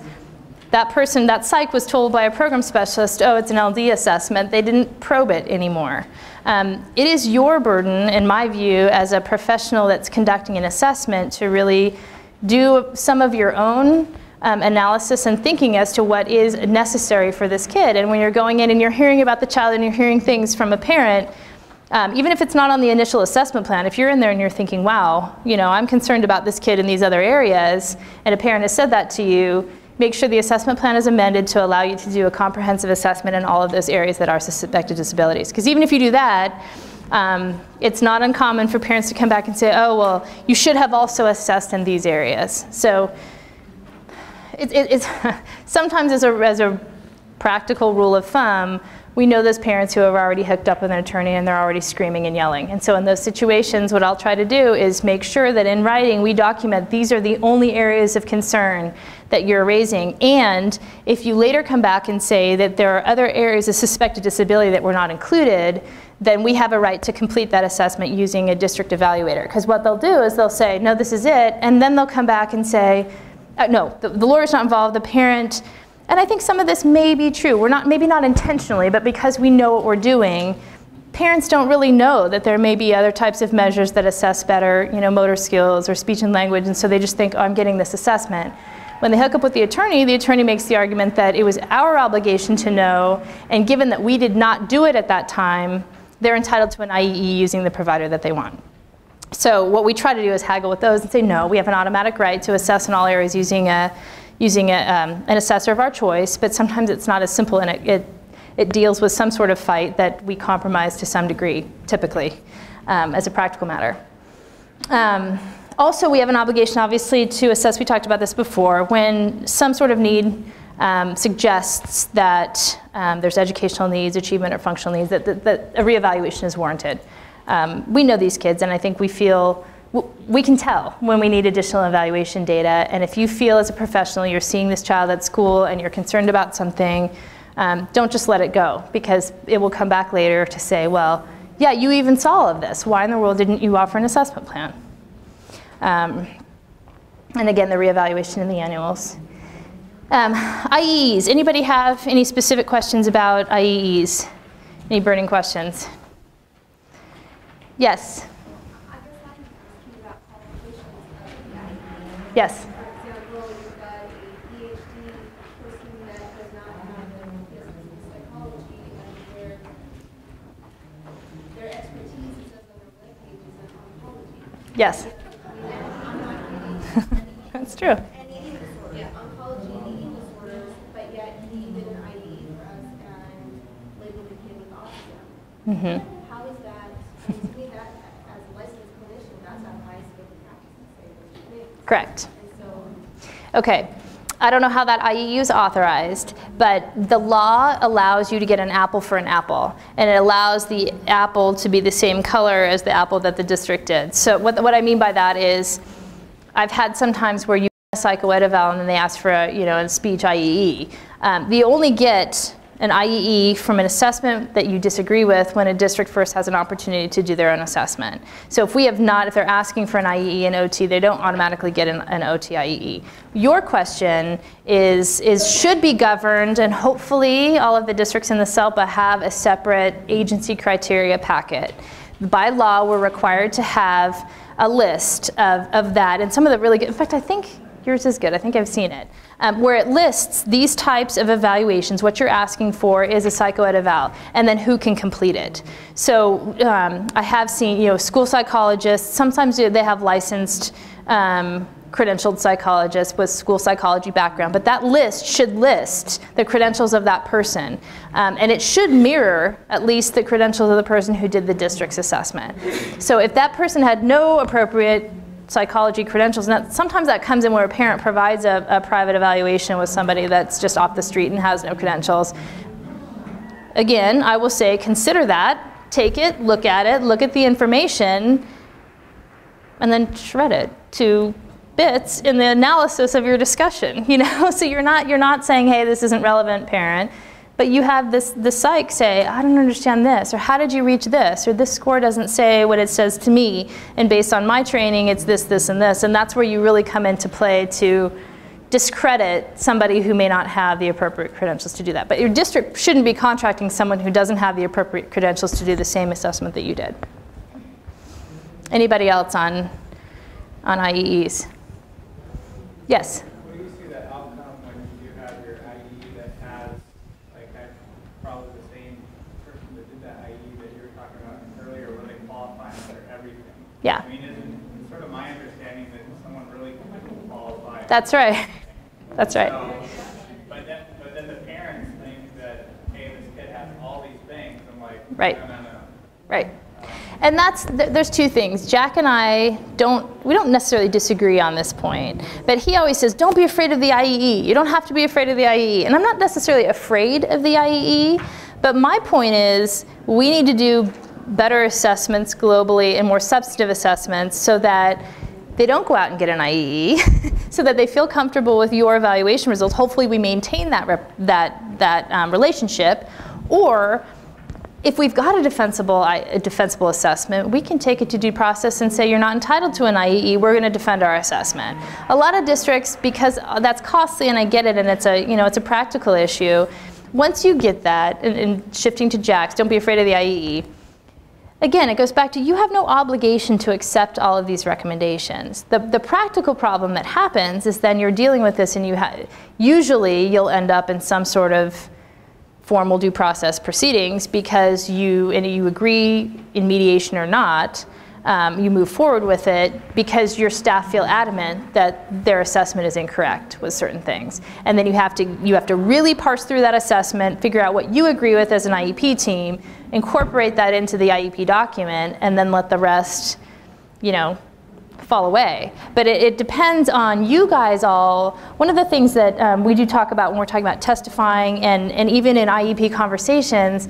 that person, that psych was told by a program specialist, oh, it's an LD assessment. They didn't probe it anymore. It is your burden, in my view, as a professional that's conducting an assessment to really do some of your own analysis and thinking as to what is necessary for this kid. And when you're going in and you're hearing about the child and you're hearing things from a parent, even if it's not on the initial assessment plan, if you're in there and you're thinking, wow, you know, I'm concerned about this kid in these other areas, and a parent has said that to you, make sure the assessment plan is amended to allow you to do a comprehensive assessment in all of those areas that are suspected disabilities. Because even if you do that, it's not uncommon for parents to come back and say, oh, well, you should have also assessed in these areas. So it's sometimes as a practical rule of thumb, we know those parents who have already hooked up with an attorney and they're already screaming and yelling. And so in those situations, what I'll try to do is make sure that in writing we document these are the only areas of concern that you're raising. And if you later come back and say that there are other areas of suspected disability that were not included, then we have a right to complete that assessment using a district evaluator. Because what they'll do is they'll say, no, this is it. And then they'll come back and say, no, the lawyer's not involved, the parent. And I think some of this may be true. We're not, maybe not intentionally, but because we know what we're doing, parents don't really know that there may be other types of measures that assess better, you know, motor skills or speech and language, and so they just think, oh, I'm getting this assessment. When they hook up with the attorney makes the argument that it was our obligation to know, and given that we did not do it at that time, they're entitled to an IEE using the provider that they want. So what we try to do is haggle with those and say, no, we have an automatic right to assess in all areas using an assessor of our choice, but sometimes it's not as simple, and it deals with some sort of fight that we compromise to some degree, typically, as a practical matter. Also, we have an obligation, obviously, to assess, we talked about this before, when some sort of need suggests that there's educational needs, achievement, or functional needs, that a reevaluation is warranted. We know these kids, and I think we can tell when we need additional evaluation data, and if you feel as a professional you're seeing this child at school and you're concerned about something, don't just let it go, because it will come back later to say, well, yeah, you even saw all of this. Why in the world didn't you offer an assessment plan? And again, the reevaluation in the annuals. IEEs, anybody have any specific questions about IEEs? Any burning questions? Yes? I guess I'm asking about qualifications of the IEP. Yes. For example, you've got a PhD person that does not have a business in psychology, and their expertise is just on their web pages in oncology. Yes. I'm not kidding. That's true. And eating disorders. Yeah, oncology and eating disorders, but yet he did an IEP for us and labeled the kid with autism. Mm-hmm. How is that, I mean, to me, that, as a licensed clinician, that's how high scope of practice to say those things. Correct. And so, Okay. I don't know how that IEU is authorized, but the law allows you to get an apple for an apple, and it allows the apple to be the same color as the apple that the district did. So what I mean by that is, I've had some times where you get a psychoed eval and then they ask for a speech IEE. You only get an IEE from an assessment that you disagree with when a district first has an opportunity to do their own assessment. So if they're asking for an IEE and OT, they don't automatically get an OT IEE. Your question is should be governed, and hopefully all of the districts in the SELPA have a separate agency criteria packet. By law, we're required to have a list of that, and some of the really good, in fact, I think yours is good, I think I've seen it, where it lists these types of evaluations. What you're asking for is a psychoed eval, and then who can complete it. So I have seen, school psychologists, sometimes they have licensed credentialed psychologists with school psychology background, but that list should list the credentials of that person. And it should mirror at least the credentials of the person who did the district's assessment. So if that person had no appropriate psychology credentials, and sometimes that comes in where a parent provides a private evaluation with somebody that's just off the street and has no credentials. Again, I will say consider that, take it, look at the information, and then shred it to bits in the analysis of your discussion. So you're not saying, hey, this isn't relevant, parent, but you have the psych say, I don't understand this, or how did you reach this, or this score doesn't say what it says to me, and based on my training, it's this, this, and this. And that's where you really come into play to discredit somebody who may not have the appropriate credentials to do that. But your district shouldn't be contracting someone who doesn't have the appropriate credentials to do the same assessment that you did. Anybody else on IEEs? Yes? What do you see the outcome when you have your IE that has, like, that probably the same person that did that IE that you were talking about earlier, where they qualify for everything? Yeah. I mean, it's sort of my understanding that someone really couldn't qualify. That's right. That's right. So, but then the parents think that, hey, this kid has all these things. I'm like, right. No. Right. And there's two things. Jack and I we don't necessarily disagree on this point, but he always says, don't be afraid of the IEE. You don't have to be afraid of the IEE. And I'm not necessarily afraid of the IEE, but my point is we need to do better assessments globally and more substantive assessments so that they don't go out and get an IEE, so that they feel comfortable with your evaluation results. Hopefully we maintain that relationship, or if we've got a defensible assessment, we can take it to due process and say you're not entitled to an IEE, we're going to defend our assessment. A lot of districts, because that's costly, and I get it, and it's a practical issue, once you get that, and shifting to Jack's, don't be afraid of the IEE, again, it goes back to you have no obligation to accept all of these recommendations. The practical problem that happens is then you're dealing with this, and usually you'll end up in some sort of formal due process proceedings because you agree in mediation or not, you move forward with it because your staff feel adamant that their assessment is incorrect with certain things. And then you have to really parse through that assessment, figure out what you agree with as an IEP team, incorporate that into the IEP document, and then let the rest, fall away. But it depends on you guys all. One of the things that we do talk about when we're talking about testifying and even in IEP conversations,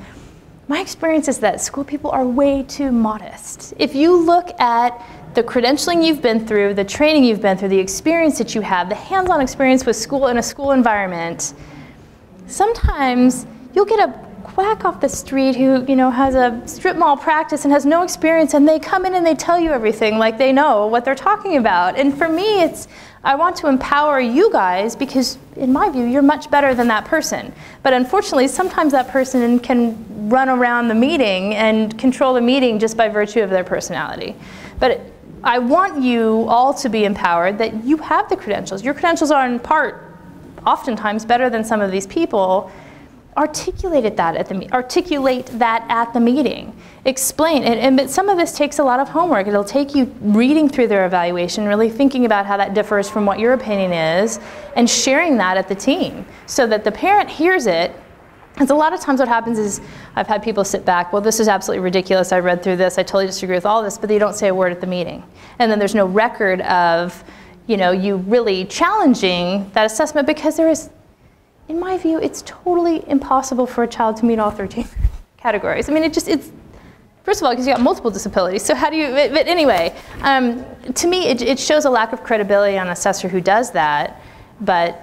my experience is that school people are way too modest. If you look at the credentialing you've been through, the training you've been through, the experience that you have, the hands-on experience with school in a school environment, sometimes you'll get a quack off the street who has a strip mall practice and has no experience, and they come in and they tell you everything like they know what they're talking about. And for me, I want to empower you guys because in my view you're much better than that person. But unfortunately sometimes that person can run around the meeting and control the meeting just by virtue of their personality. But I want you all to be empowered that you have the credentials. Your credentials are in part oftentimes better than some of these people. Articulate that at the meeting. Explain, but some of this takes a lot of homework. It'll take you reading through their evaluation, really thinking about how that differs from what your opinion is, and sharing that at the team so that the parent hears it Because a lot of times what happens is I've had people sit back, well, this is absolutely ridiculous, I read through this, I totally disagree with all this, but they don't say a word at the meeting. And then there's no record of, you know, you really challenging that assessment, because there is, in my view, it's totally impossible for a child to meet all 13 categories. I mean, it's, first of all, because you got multiple disabilities, so how do you, but anyway, to me, it shows a lack of credibility on an assessor who does that, but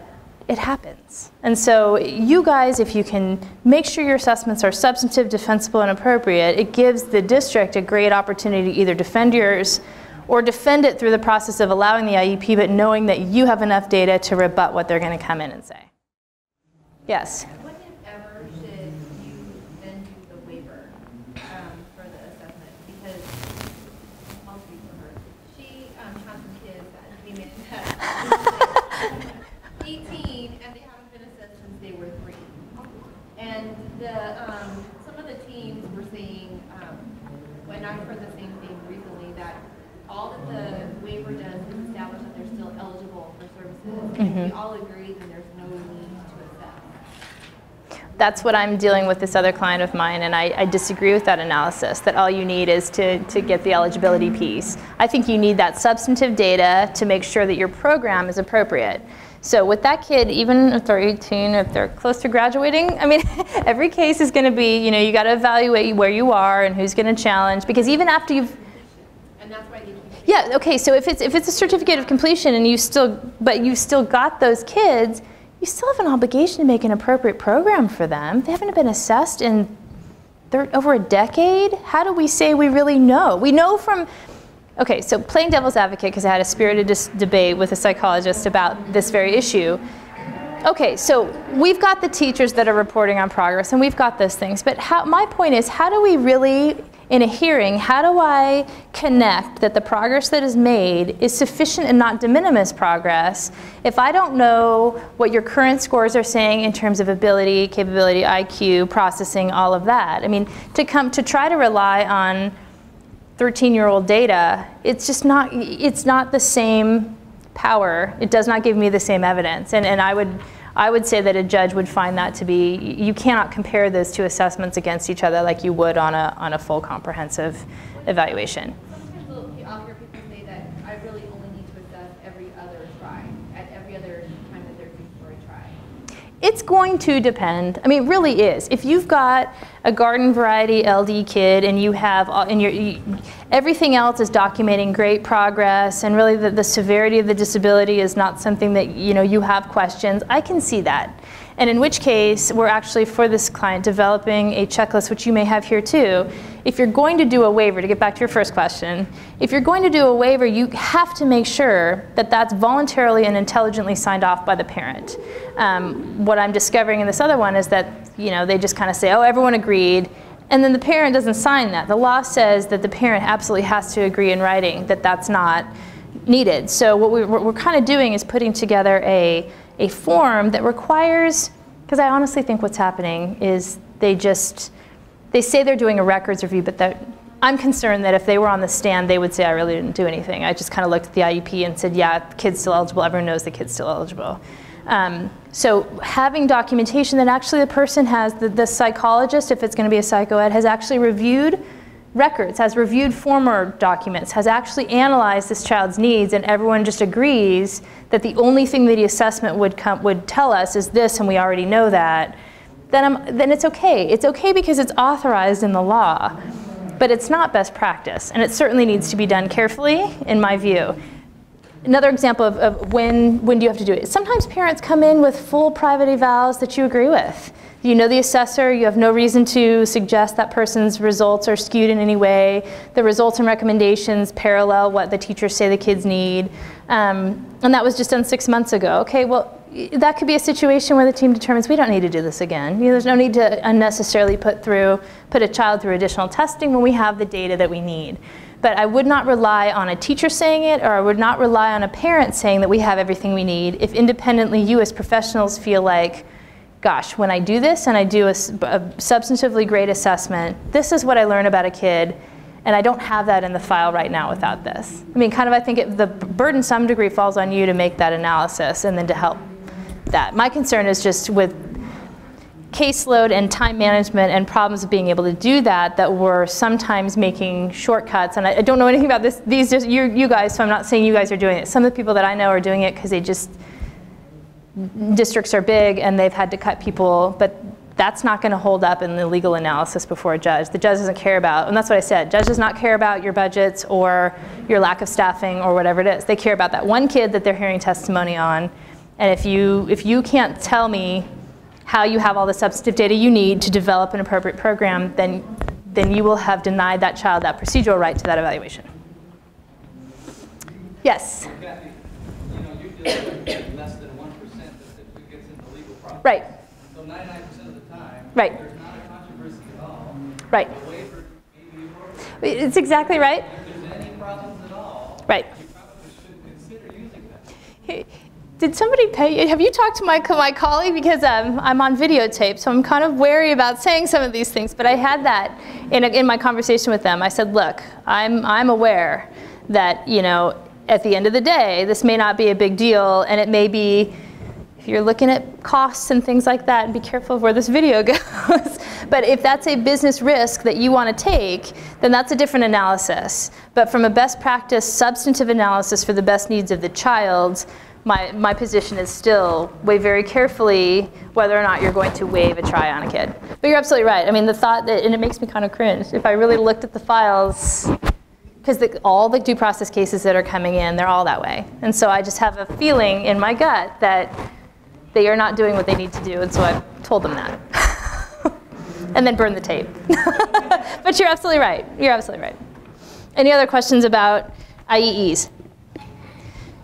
it happens. And so you guys, if you can make sure your assessments are substantive, defensible, and appropriate, it gives the district a great opportunity to either defend yours or defend it through the process of allowing the IEP, but knowing that you have enough data to rebut what they're going to come in and say. Yes? When and ever should you then do the waiver for the assessment? Because I'll speak for her. She has some kids that came in at 18 and they haven't been assessed since they were 3. And some of the teams were saying, when I've heard the same thing recently, that all that the waiver does is establish that they're still eligible for services. And if we all agree, then there's no need to assess. That's what I'm dealing with this other client of mine, and I disagree with that analysis, that all you need is to get the eligibility piece. I think you need that substantive data to make sure that your program is appropriate. So with that kid, even if they're 18, if they're close to graduating, I mean, every case is going to be, you know, you got to evaluate where you are and who's going to challenge, because even after you've, And that's why you yeah, okay, so if it's a certificate of completion and you still got those kids, you still have an obligation to make an appropriate program for them. They haven't been assessed in over a decade. How do we say we really know? We know from, okay, so playing devil's advocate, because I had a spirited debate with a psychologist about this very issue. Okay, so we've got the teachers that are reporting on progress, and we've got those things, but my point is, how do we really, in a hearing, how do I connect that the progress that is made is sufficient and not de minimis progress if I don't know what your current scores are saying in terms of ability, capability, IQ, processing, all of that? I mean, to try to rely on 13-year-old data, it's just not, it's not the same power. It does not give me the same evidence. And I would say that a judge would find that to be, you cannot compare those two assessments against each other like you would on a full comprehensive evaluation. Sometimes I'll hear people say that I really only need to assess every other try, at every other time that they're due for a try. It's going to depend. I mean, it really is. If you've got a garden variety LD kid and you have, everything else is documenting great progress, and really the severity of the disability is not something that you have questions, I can see that. And in which case, we're actually, for this client, developing a checklist, which you may have here too. If you're going to do a waiver, to get back to your first question, if you're going to do a waiver, you have to make sure that that's voluntarily and intelligently signed off by the parent. What I'm discovering in this other one is that they just kind of say, oh, everyone agreed, and then the parent doesn't sign that. The law says that the parent absolutely has to agree in writing that that's not needed. So what we're kind of doing is putting together a form that requires, because I honestly think what's happening is they say they're doing a records review, but I'm concerned that if they were on the stand, they would say I really didn't do anything. I just kind of looked at the IEP and said, yeah, the kid's still eligible. Everyone knows the kid's still eligible. So having documentation that actually the person has, the psychologist, if it's going to be a psychoed, has actually reviewed records, has reviewed former documents, has actually analyzed this child's needs, and everyone just agrees that the only thing that the assessment would tell us is this, and we already know that, then it's okay. It's okay because it's authorized in the law, but it's not best practice, and it certainly needs to be done carefully, in my view. Another example of when do you have to do it? Sometimes parents come in with full private evals that you agree with. You know the assessor, you have no reason to suggest that person's results are skewed in any way. The results and recommendations parallel what the teachers say the kids need. And that was just done 6 months ago. Okay, well, that could be a situation where the team determines we don't need to do this again. There's no need to unnecessarily put a child through additional testing when we have the data that we need. But I would not rely on a teacher saying it, or I would not rely on a parent saying that we have everything we need if independently you as professionals feel like, gosh, when I do this and I do a substantively great assessment, this is what I learn about a kid, and I don't have that in the file right now without this. I mean, kind of, I think the burden to some degree falls on you to make that analysis and then to help that. My concern is just with caseload and time management and problems of being able to do that that were sometimes making shortcuts. And I don't know anything about this, you guys, so I'm not saying you guys are doing it. Some of the people that I know are doing it because districts are big and they've had to cut people, but that's not going to hold up in the legal analysis before a judge. The judge doesn't care about, and that's what I said, judge does not care about your budgets or your lack of staffing or whatever it is. They care about that one kid that they're hearing testimony on. And if you can't tell me how you have all the substantive data you need to develop an appropriate program, then you will have denied that child that procedural right to that evaluation. Yes? Cathy, you did less than 1% that gets in the legal process. Right. So 99% of the time, right. There's not a controversy at all. Right. The waiver may be appropriate. It's exactly right. If there's any problems at all, right. You probably should consider using that. Did somebody pay? Have you talked to my colleague? Because I'm on videotape, so I'm kind of wary about saying some of these things. But I had that in my conversation with them. I said, look, I'm aware that, at the end of the day, this may not be a big deal, and it may be, if you're looking at costs and things like that, and be careful of where this video goes. But if that's a business risk that you want to take, then that's a different analysis. But from a best practice, substantive analysis for the best needs of the child, my position is still weigh very carefully whether or not you're going to waive a try on a kid. But you're absolutely right. I mean, the thought that, and it makes me kind of cringe, if I really looked at the files, because all the due process cases that are coming in, they're all that way. And so I just have a feeling in my gut that they are not doing what they need to do, and so I've told them that. And then burn the tape. But you're absolutely right. You're absolutely right. Any other questions about IEEs?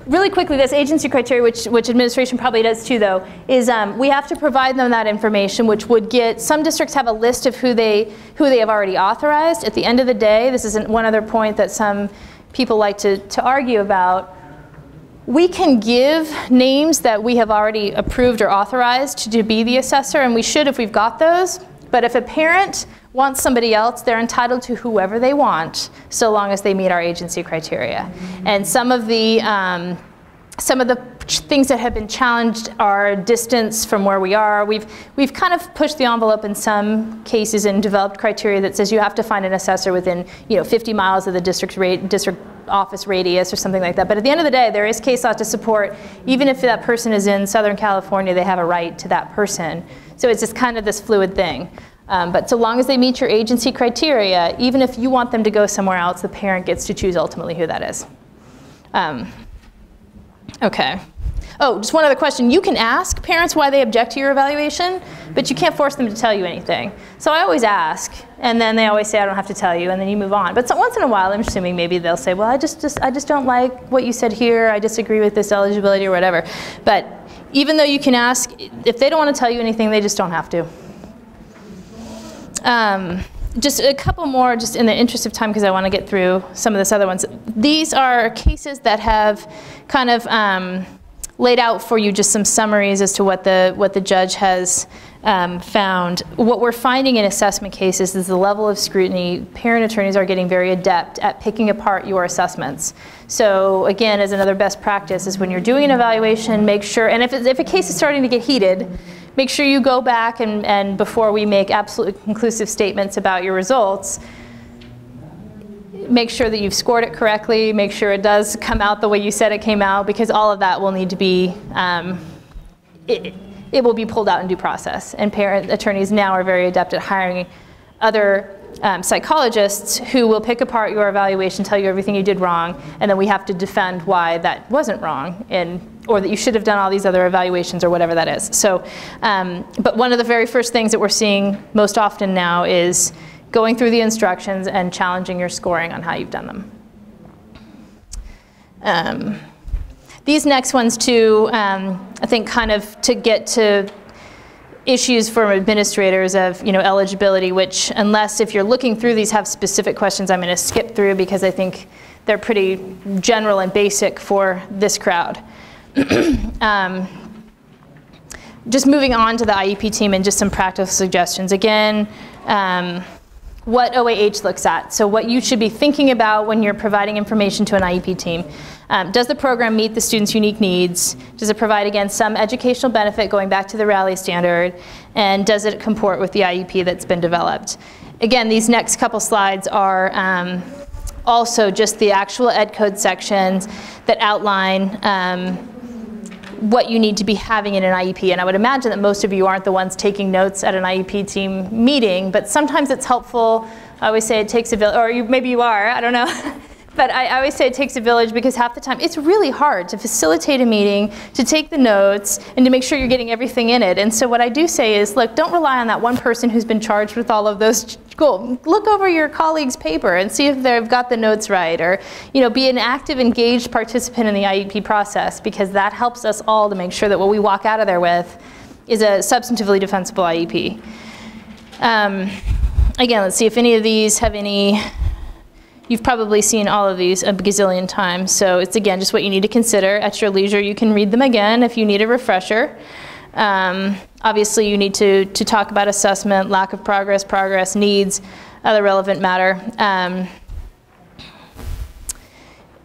Really quickly, this agency criteria, which administration probably does too, though, is we have to provide them that information, which would get, some districts have a list of who they have already authorized. At the end of the day, this is one other point that some people like to argue about. We can give names that we have already approved or authorized to be the assessor, and we should if we've got those. But if a parent wants somebody else, they're entitled to whoever they want, so long as they meet our agency criteria. And some of the things that have been challenged are distance from where we are. We've kind of pushed the envelope in some cases and developed criteria that says you have to find an assessor within 50 miles of the district office radius or something like that. But at the end of the day, there is case law to support, even if that person is in Southern California, they have a right to that person. So it's just kind of this fluid thing. But so long as they meet your agency criteria, even if you want them to go somewhere else, the parent gets to choose ultimately who that is. Okay. Oh, just one other question. You can ask parents why they object to your evaluation, but you can't force them to tell you anything. So I always ask, and then they always say, I don't have to tell you, and then you move on. But so once in a while, I'm assuming maybe they'll say, well, I just don't like what you said here. I disagree with this eligibility or whatever. But even though you can ask, if they don't want to tell you anything, they just don't have to. Just a couple more, just in the interest of time, because I want to get through some of this other ones. These are cases that have kind of laid out for you just some summaries as to what the judge has found. What we're finding in assessment cases is the level of scrutiny. Parent attorneys are getting very adept at picking apart your assessments. So again, as another best practice is when you're doing an evaluation, make sure, and if a case is starting to get heated, make sure you go back and before we make absolutely conclusive statements about your results, make sure that you've scored it correctly, make sure it does come out the way you said it came out, because all of that will need to be, it will be pulled out in due process. And parent attorneys now are very adept at hiring other psychologists who will pick apart your evaluation, tell you everything you did wrong, and then we have to defend why that wasn't wrong, or that you should have done all these other evaluations or whatever that is. So, but one of the very first things that we're seeing most often now is going through the instructions and challenging your scoring on how you've done them. These next ones too, I think kind of to get to issues for administrators of eligibility, which unless if you're looking through these have specific questions, I'm going to skip through because I think they're pretty general and basic for this crowd. Just moving on to the IEP team and just some practical suggestions. Again, what OAH looks at. So what you should be thinking about when you're providing information to an IEP team. Does the program meet the student's unique needs? Does it provide, again, some educational benefit going back to the Raleigh standard? And does it comport with the IEP that's been developed? Again, these next couple slides are also just the actual ed code sections that outline what you need to be having in an IEP. And I would imagine that most of you aren't the ones taking notes at an IEP team meeting, but sometimes it's helpful. I always say it takes a village, or maybe you are, I don't know. But I always say it takes a village because half the time it's really hard to facilitate a meeting, to take the notes, and to make sure you're getting everything in it. And so what I do say is, look, don't rely on that one person who's been charged with all of those. Cool. Look over your colleague's paper and see if they've got the notes right, or be an active, engaged participant in the IEP process, because that helps us all to make sure that what we walk out of there with is a substantively defensible IEP. Again, let's see if any of these have any. You've probably seen all of these a gazillion times, so it's, again, just what you need to consider. At your leisure, you can read them again if you need a refresher. Obviously, you need to talk about assessment, lack of progress, needs, other relevant matter.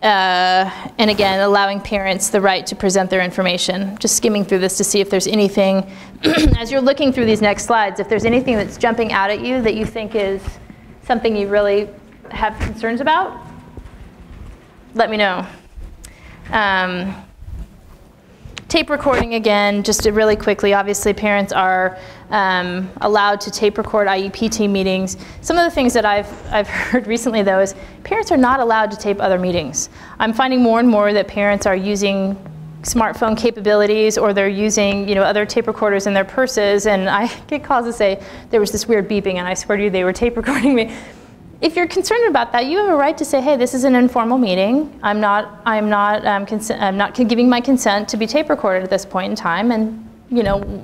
And again, allowing parents the right to present their information. Just skimming through this to see if there's anything, as you're looking through these next slides, if there's anything that's jumping out at you that you think is something you really have concerns about, let me know. Tape recording, again, just really quickly, obviously parents are allowed to tape record IEP team meetings. Some of the things that I've heard recently, though, is parents are not allowed to tape other meetings. I'm finding more and more that parents are using smartphone capabilities, or they're using other tape recorders in their purses, and I get calls that say, there was this weird beeping and I swear to you they were tape recording me. If you're concerned about that, you have a right to say, hey, this is an informal meeting. I'm not giving my consent to be tape recorded at this point in time, and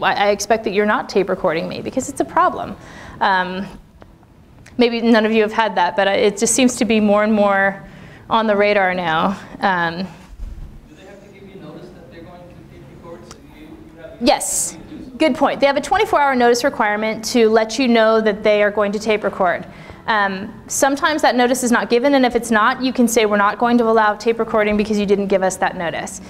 I expect that you're not tape recording me, because it's a problem. Maybe none of you have had that, but it just seems to be more and more on the radar now. Do they have to give you notice that they're going to tape record? So you have Yes, good point. They have a 24-hour notice requirement to let you know that they are going to tape record. Sometimes that notice is not given, and if it's not, you can say we're not going to allow tape recording because you didn't give us that notice.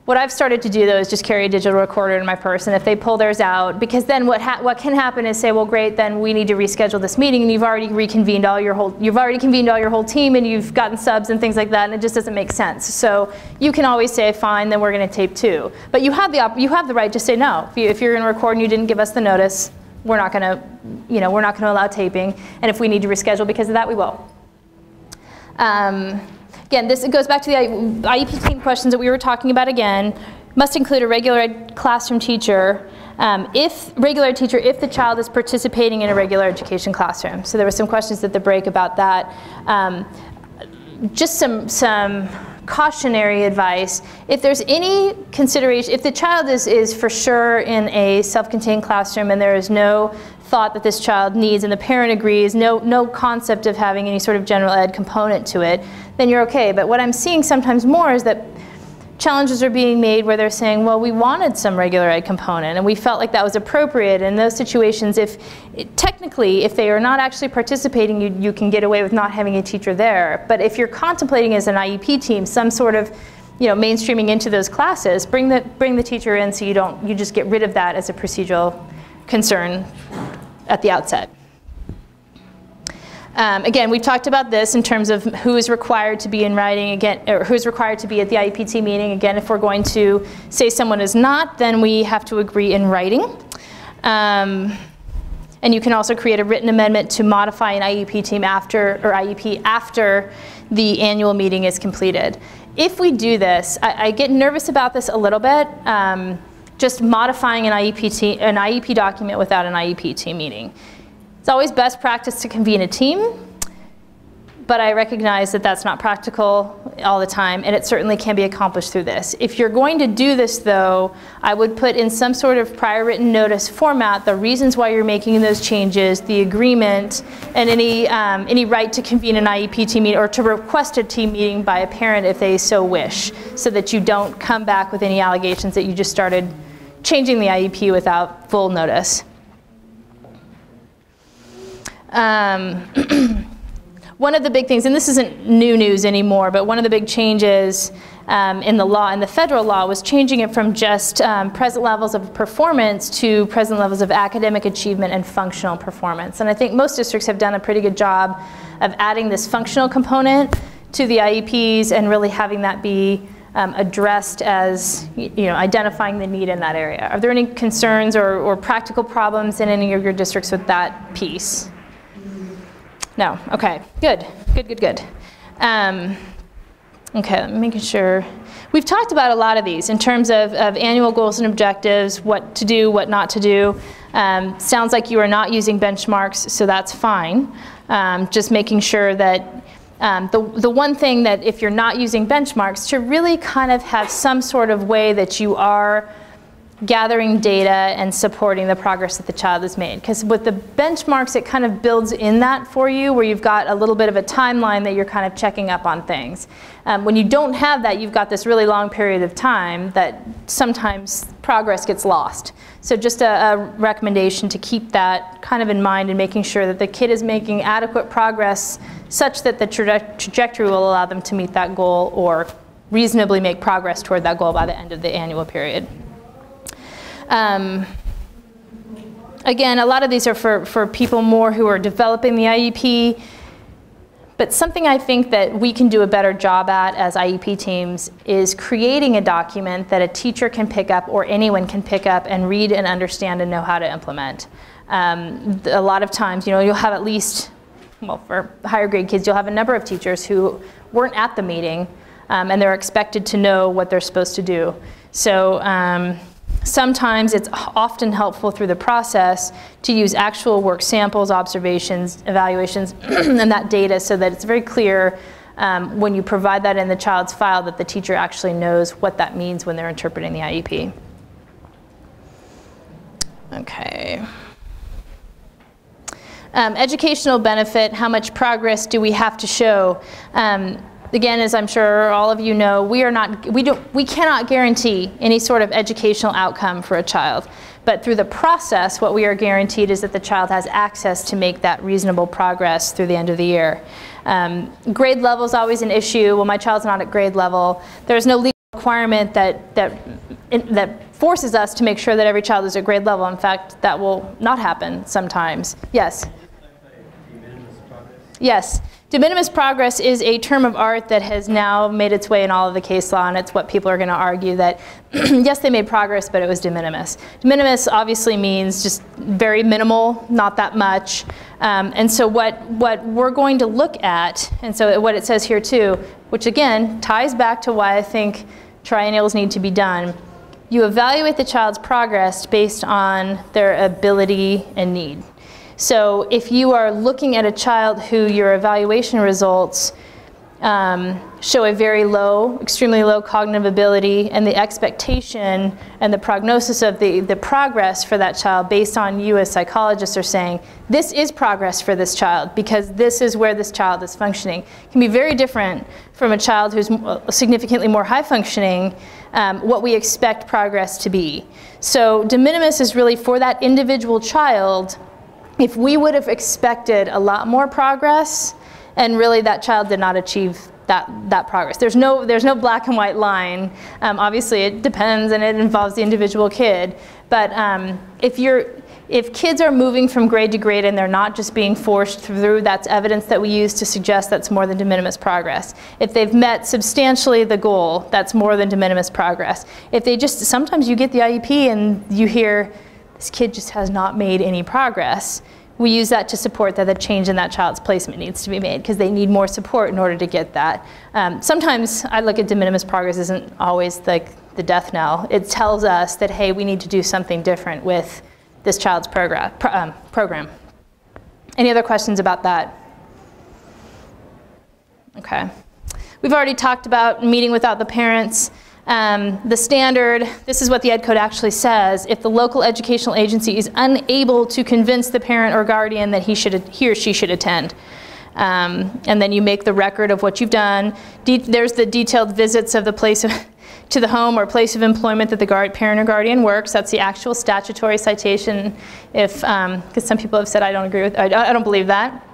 What I've started to do, though, is just carry a digital recorder in my purse, and if they pull theirs out, because then what can happen is say, well, great, then we need to reschedule this meeting, and you've already convened all your whole team, and you've gotten subs and things like that, and it just doesn't make sense. So you can always say, fine, then we're going to tape too. But you have the right to say no. If you're going to record and you didn't give us the notice, we're not going to allow taping, and if we need to reschedule because of that, we will. Again, this goes back to the IEP team questions that we were talking about again. Must include a regular ed classroom teacher, if the child is participating in a regular education classroom. So there were some questions at the break about that. Just some cautionary advice. If there's any consideration, if the child is for sure in a self-contained classroom and there is no thought that this child needs, and the parent agrees, no concept of having any sort of general ed component to it, then you're okay. But what I'm seeing sometimes more is that challenges are being made where they're saying, well, we wanted some regular ed component and we felt like that was appropriate. In those situations, technically, if they are not actually participating, you can get away with not having a teacher there. But if you're contemplating as an IEP team some sort of mainstreaming into those classes, bring the teacher in so you just get rid of that as a procedural concern at the outset. Again, we've talked about this in terms of who is required to be in writing, again, or who is required to be at the IEP meeting. Again, if we're going to say someone is not, then we have to agree in writing. And you can also create a written amendment to modify an IEP team after the annual meeting is completed. If we do this, I get nervous about this a little bit, just modifying an IEP document without an IEP team meeting. It's always best practice to convene a team, but I recognize that that's not practical all the time, and it certainly can be accomplished through this. If you're going to do this, though, I would put in some sort of prior written notice format the reasons why you're making those changes, the agreement, and any right to convene an IEP team meeting or to request a team meeting by a parent if they so wish, so that you don't come back with any allegations that you just started changing the IEP without full notice. One of the big things, and this isn't new news anymore, but one of the big changes in the law, in the federal law, was changing it from just present levels of performance to present levels of academic achievement and functional performance. And I think most districts have done a pretty good job of adding this functional component to the IEPs and really having that be addressed as, identifying the need in that area. Are there any concerns or practical problems in any of your districts with that piece? No, okay, good. Okay, I'm making sure. We've talked about a lot of these in terms of annual goals and objectives, what to do, what not to do. Sounds like you are not using benchmarks, so that's fine. Just making sure that the one thing that if you're not using benchmarks, to really kind of have some sort of way that you are gathering data and supporting the progress that the child has made. Because with the benchmarks, it kind of builds in that for you, where you've got a little bit of a timeline that you're kind of checking up on things. When you don't have that, you've got this really long period of time that sometimes progress gets lost. So just a recommendation to keep that kind of in mind and making sure that the kid is making adequate progress such that the trajectory will allow them to meet that goal or reasonably make progress toward that goal by the end of the annual period. Again, a lot of these are for people more who are developing the IEP, but something I think that we can do a better job at as IEP teams is creating a document that a teacher can pick up or anyone can pick up and read and understand and know how to implement. A lot of times, you'll have at least, well, for higher grade kids, you'll have a number of teachers who weren't at the meeting and they're expected to know what they're supposed to do. So sometimes it's often helpful through the process to use actual work samples, observations, evaluations, and that data so that it's very clear when you provide that in the child's file that the teacher actually knows what that means when they're interpreting the IEP. Okay. Educational benefit, how much progress do we have to show? Again, as I'm sure all of you know, we cannot guarantee any sort of educational outcome for a child. But through the process, what we are guaranteed is that the child has access to make that reasonable progress through the end of the year. Grade level is always an issue. Well, my child's not at grade level. There's no legal requirement that forces us to make sure that every child is at grade level. In fact, that will not happen sometimes. Yes? Yes. De minimis progress is a term of art that has now made its way in all of the case law, and it's what people are going to argue that, yes, they made progress, but it was de minimis. De minimis obviously means just very minimal, not that much. And so what we're going to look at, and so what it says here too, which again ties back to why I think triennials need to be done, you evaluate the child's progress based on their ability and need. So if you are looking at a child who your evaluation results show a very low, extremely low cognitive ability, and the expectation and the prognosis of the progress for that child based on you as psychologists are saying, this is progress for this child because this is where this child is functioning, can be very different from a child who's significantly more high functioning, what we expect progress to be. So de minimis is really for that individual child. If we would have expected a lot more progress, and really that child did not achieve that progress. There's no black and white line. Obviously it depends and it involves the individual kid. But if kids are moving from grade to grade and they're not just being forced through, that's evidence that we use to suggest that's more than de minimis progress. If they've met substantially the goal, that's more than de minimis progress. If they just, sometimes you get the IEP and you hear, this kid just has not made any progress. We use that to support that the change in that child's placement needs to be made because they need more support in order to get that. Sometimes I look at de minimis progress isn't always like the death knell. It tells us that, hey, we need to do something different with this child's program. Any other questions about that? Okay. We've already talked about meeting without the parents. The standard, this is what the Ed Code actually says, if the local educational agency is unable to convince the parent or guardian that he or she should attend. And then you make the record of what you've done. There's the detailed visits of the place of, to the home or place of employment that the parent or guardian works. That's the actual statutory citation, because some people have said I don't believe that.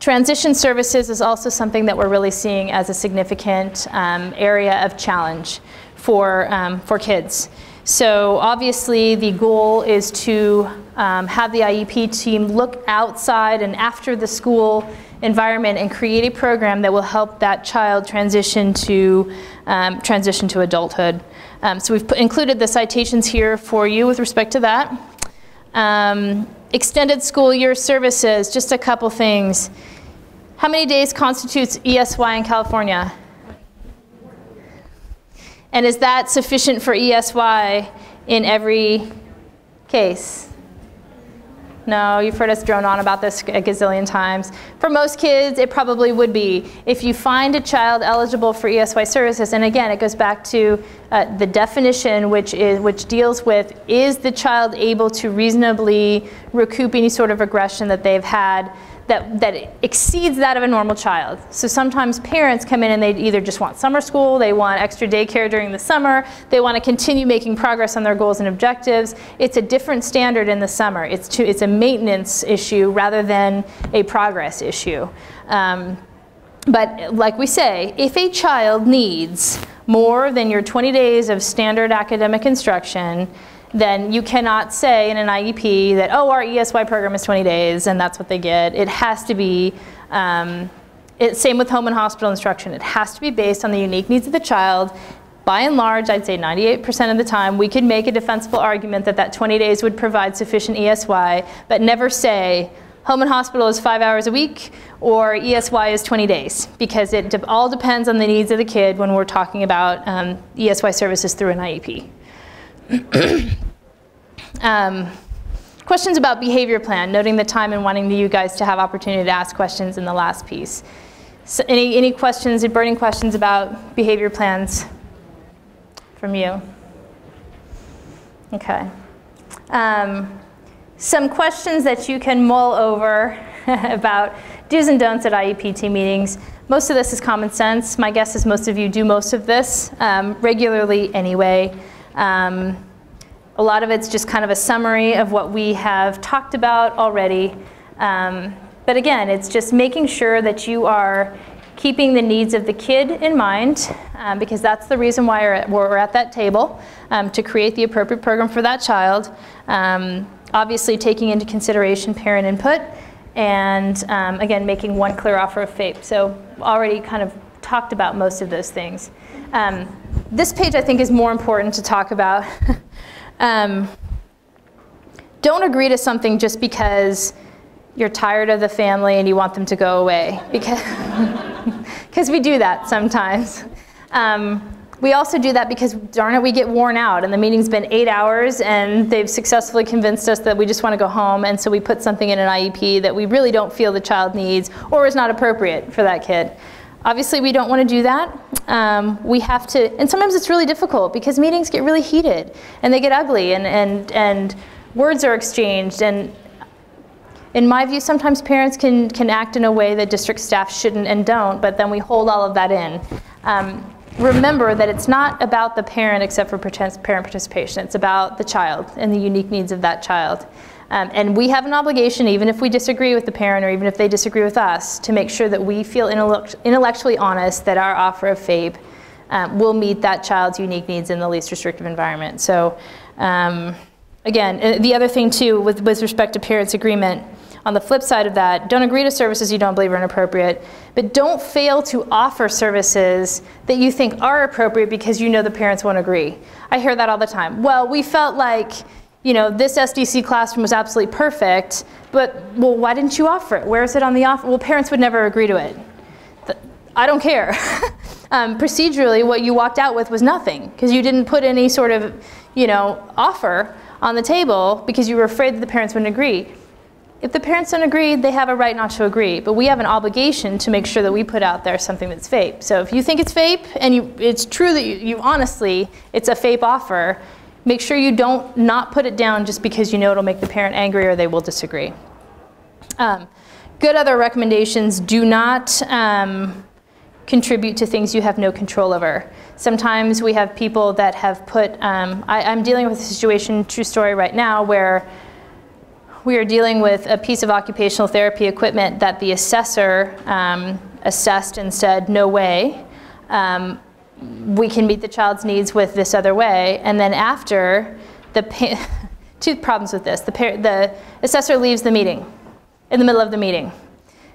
Transition services is also something that we're really seeing as a significant area of challenge for kids. So obviously the goal is to have the IEP team look outside and after the school environment and create a program that will help that child transition to adulthood. So we've included the citations here for you with respect to that. Extended school year services, just a couple things. How many days constitutes ESY in California? And is that sufficient for ESY in every case? No, you've heard us drone on about this a gazillion times. For most kids, it probably would be. If you find a child eligible for ESY services, and again, it goes back to the definition, which deals with, is the child able to reasonably recoup any sort of aggression that they've had that exceeds that of a normal child. So sometimes parents come in and they either just want summer school, they want extra daycare during the summer, they want to continue making progress on their goals and objectives. It's a different standard in the summer. It's a maintenance issue rather than a progress issue. But like we say, if a child needs more than your 20 days of standard academic instruction, then you cannot say in an IEP that, oh, our ESY program is 20 days and that's what they get. It has to be, same with home and hospital instruction. It has to be based on the unique needs of the child. By and large, I'd say 98% of the time, we could make a defensible argument that that 20 days would provide sufficient ESY, but never say, home and hospital is 5 hours a week, or ESY is 20 days, because it all depends on the needs of the kid when we're talking about ESY services through an IEP. Questions about behavior plan, noting the time and wanting you guys to have opportunity to ask questions in the last piece. So any questions, burning questions about behavior plans from you? Okay. Some questions that you can mull over about do's and don'ts at IEP team meetings. Most of this is common sense. My guess is most of you do most of this regularly anyway. A lot of it's just kind of a summary of what we have talked about already. But again, it's just making sure that you are keeping the needs of the kid in mind, because that's the reason why we're at that table, to create the appropriate program for that child. Obviously taking into consideration parent input, and again, making one clear offer of FAPE. So already kind of talked about most of those things. This page I think is more important to talk about. Don't agree to something just because you're tired of the family and you want them to go away, because we do that sometimes. We also do that because, darn it, we get worn out and the meeting's been 8 hours and they've successfully convinced us that we just want to go home, and so we put something in an IEP that we really don't feel the child needs or is not appropriate for that kid. Obviously, we don't want to do that. We have to, and sometimes it's really difficult because meetings get really heated and they get ugly, and words are exchanged. And in my view, sometimes parents can act in a way that district staff shouldn't and don't, but then we hold all of that in. Remember that it's not about the parent except for parent participation. It's about the child and the unique needs of that child. And we have an obligation, even if we disagree with the parent or even if they disagree with us, to make sure that we feel intellectually honest that our offer of FAPE will meet that child's unique needs in the least restrictive environment. So again, the other thing too with respect to parents' agreement, on the flip side of that, don't agree to services you don't believe are inappropriate, but don't fail to offer services that you think are appropriate because you know the parents won't agree. I hear that all the time. Well, we felt like, you know, this SDC classroom was absolutely perfect, but, well, why didn't you offer it? Where is it on the offer? Well, parents would never agree to it. I don't care. Procedurally, what you walked out with was nothing, because you didn't put any sort of, you know, offer on the table because you were afraid that the parents wouldn't agree. If the parents don't agree, they have a right not to agree, but we have an obligation to make sure that we put out there something that's FAPE. So if you think it's FAPE, and it's true that you honestly, it's a FAPE offer, make sure you don't not put it down just because you know it'll make the parent angry or they will disagree. Good other recommendations: do not contribute to things you have no control over. Sometimes we have people that have put, I'm dealing with a situation, true story right now, where we are dealing with a piece of occupational therapy equipment that the assessor assessed and said, no way, we can meet the child's needs with this other way. And then after, two problems with this. The assessor leaves the meeting, in the middle of the meeting,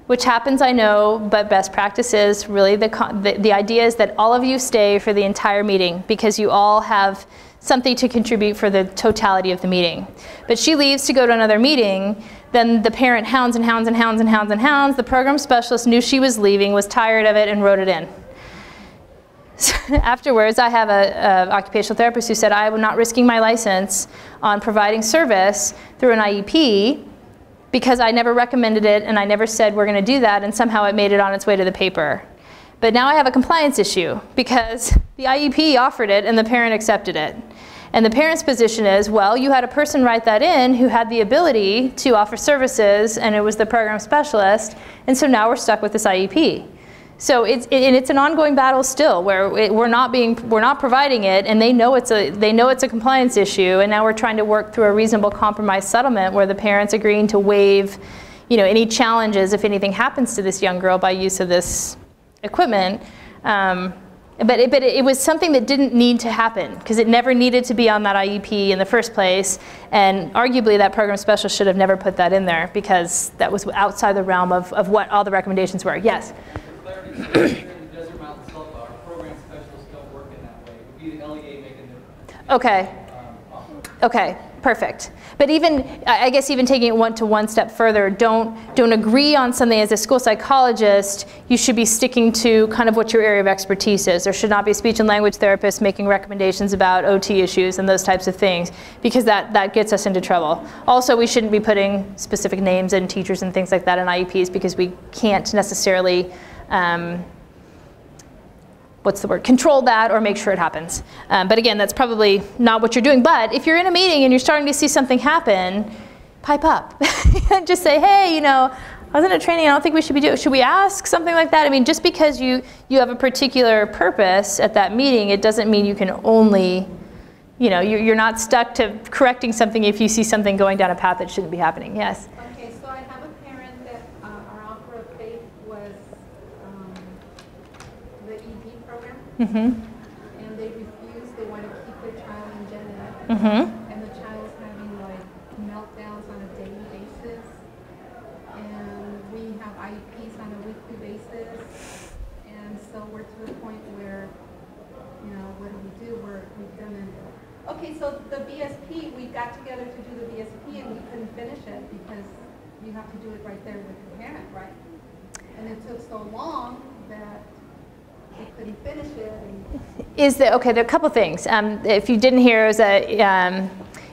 which happens, I know, but best practice is really the idea is that all of you stay for the entire meeting because you all have something to contribute for the totality of the meeting. But she leaves to go to another meeting, then the parent hounds and hounds and hounds and hounds and hounds. The program specialist knew she was leaving, was tired of it, and wrote it in. So afterwards, I have an occupational therapist who said, I am not risking my license on providing service through an IEP because I never recommended it and I never said we're going to do that, and somehow it made it on its way to the paper. But now I have a compliance issue because the IEP offered it and the parent accepted it. And the parent's position is, well, you had a person write that in who had the ability to offer services, and it was the program specialist, and so now we're stuck with this IEP. So it's an ongoing battle still, where we're not providing it, and they know it's a compliance issue, and now we're trying to work through a reasonable compromise settlement where the parent's agreeing to waive, any challenges if anything happens to this young girl by use of this equipment. But it was something that didn't need to happen because it never needed to be on that IEP in the first place, and arguably that program specialist should have never put that in there because that was outside the realm of what all the recommendations were. Yes. Here in the Desert Mountain SELPA, our program specialists don't work in that way. It would be the LEA making the okay. Okay, perfect. But I guess even taking it one step further, don't agree on something as a school psychologist. You should be sticking to kind of what your area of expertise is. There should not be a speech and language therapist making recommendations about OT issues and those types of things, because that gets us into trouble. Also, we shouldn't be putting specific names and teachers and things like that in IEPs because we can't necessarily control that or make sure it happens. But again, that's probably not what you're doing. But if you're in a meeting and you're starting to see something happen, pipe up. Just say, hey, I was in a training, I don't think we should be doing, should we ask something like that? I mean, just because you have a particular purpose at that meeting, it doesn't mean you can only, you're not stuck to correcting something if you see something going down a path that shouldn't be happening. Yes? Okay, so I have a parent that our offer of faith was the ED program, and they refused. They want to keep their child in gen ed, and the child is having like meltdowns on a daily basis, and we have IEPs on a weekly basis, and so we're to the point where, what do? We've done it. Okay, so the BSP, we got together to do the BSP, and we couldn't finish it because you have to do it right there with the parent, right? And it took so long that we couldn't finish it. There are a couple things. If you didn't hear, it was a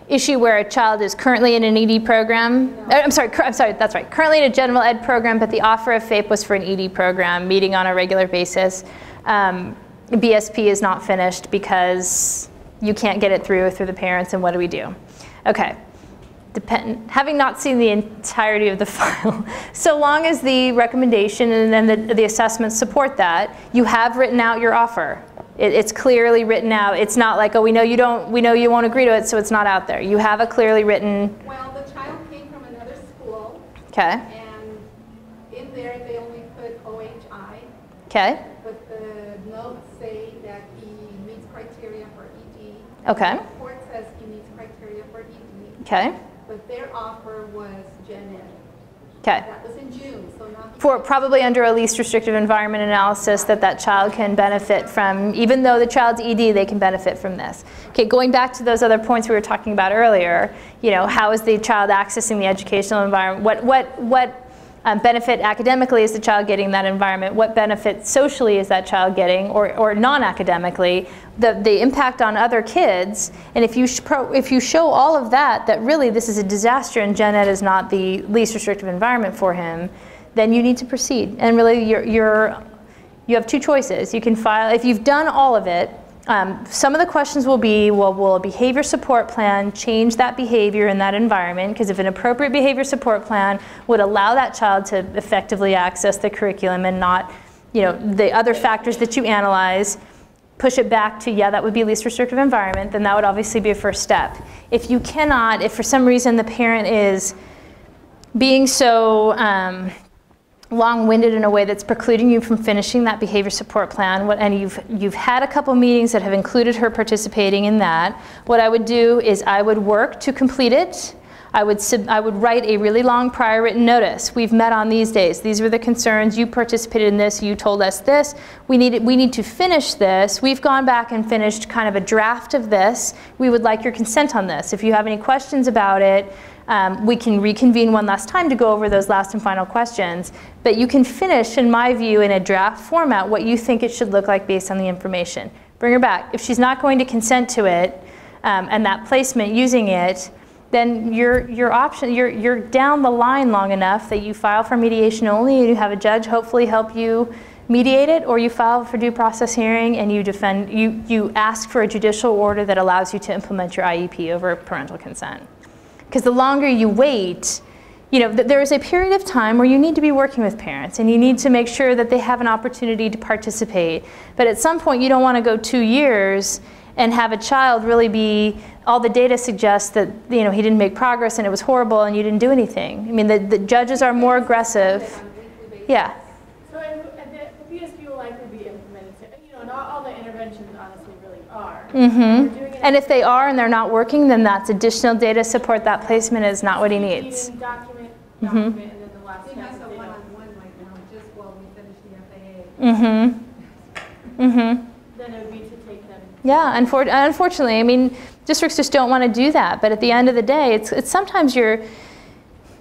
issue where a child is currently in an ED program. No. I'm sorry, that's right. Currently in a general ed program, but the offer of FAPE was for an ED program, meeting on a regular basis. BSP is not finished because you can't get it through the parents, and what do we do? Okay. Having not seen the entirety of the file, so long as the recommendation and then the assessments support that, you have written out your offer. It's clearly written out. It's not like, oh, we know you won't agree to it, so it's not out there. You have a clearly written. Well, the child came from another school. Okay. And in there they only put OHI. Okay. But the notes say that he meets criteria for ED. Okay. The report says he meets criteria for ED. Okay. But their offer was gen ed. Okay. That was in June, so not. For probably under a least restrictive environment analysis that child can benefit from, even though the child's ED, they can benefit from this. Okay, going back to those other points we were talking about earlier, how is the child accessing the educational environment? What benefit academically is the child getting in that environment? What benefit socially is that child getting, or non-academically? The impact on other kids, and if you show all of that really this is a disaster and gen ed is not the least restrictive environment for him, then you need to proceed. And really you have two choices. You can file, if you've done all of it, some of the questions will be, well, will a behavior support plan change that behavior in that environment? Because if an appropriate behavior support plan would allow that child to effectively access the curriculum and not, you know, the other factors that you analyze, push it back to, yeah, that would be least restrictive environment, then that would obviously be a first step. If you cannot, if for some reason the parent is being so long-winded in a way that's precluding you from finishing that behavior support plan, and you've had a couple meetings that have included her participating in that, what I would do is I would work to complete it. I would write a really long prior written notice. We've met on these days. These were the concerns. You participated in this. You told us this. We need to finish this. We've gone back and finished kind of a draft of this. We would like your consent on this. If you have any questions about it, we can reconvene one last time to go over those last and final questions. But you can finish, in my view, in a draft format what you think it should look like based on the information. Bring her back. If she's not going to consent to it, and that placement using it, then you're down the line long enough that you file for mediation only and you have a judge hopefully help you mediate it, or you file for due process hearing and you ask for a judicial order that allows you to implement your IEP over parental consent. Because the longer you wait, you know, there is a period of time where you need to be working with parents and you need to make sure that they have an opportunity to participate. But at some point you don't want to go 2 years and have a child really be, all the data suggests that, you know, he didn't make progress and it was horrible and you didn't do anything. I mean, the judges are more aggressive. Yeah. So the PSP will likely be implemented. You know, not all the interventions honestly really are. Mm-hmm. And if they are and they're not working, then that's additional data support. That placement is not what he needs. Document, and then the last He step. has a one-on-one right now, just while we finish the FAA. Then it would be to take them. Yeah, unfortunately, I mean, districts just don't want to do that. But at the end of the day, it's sometimes you're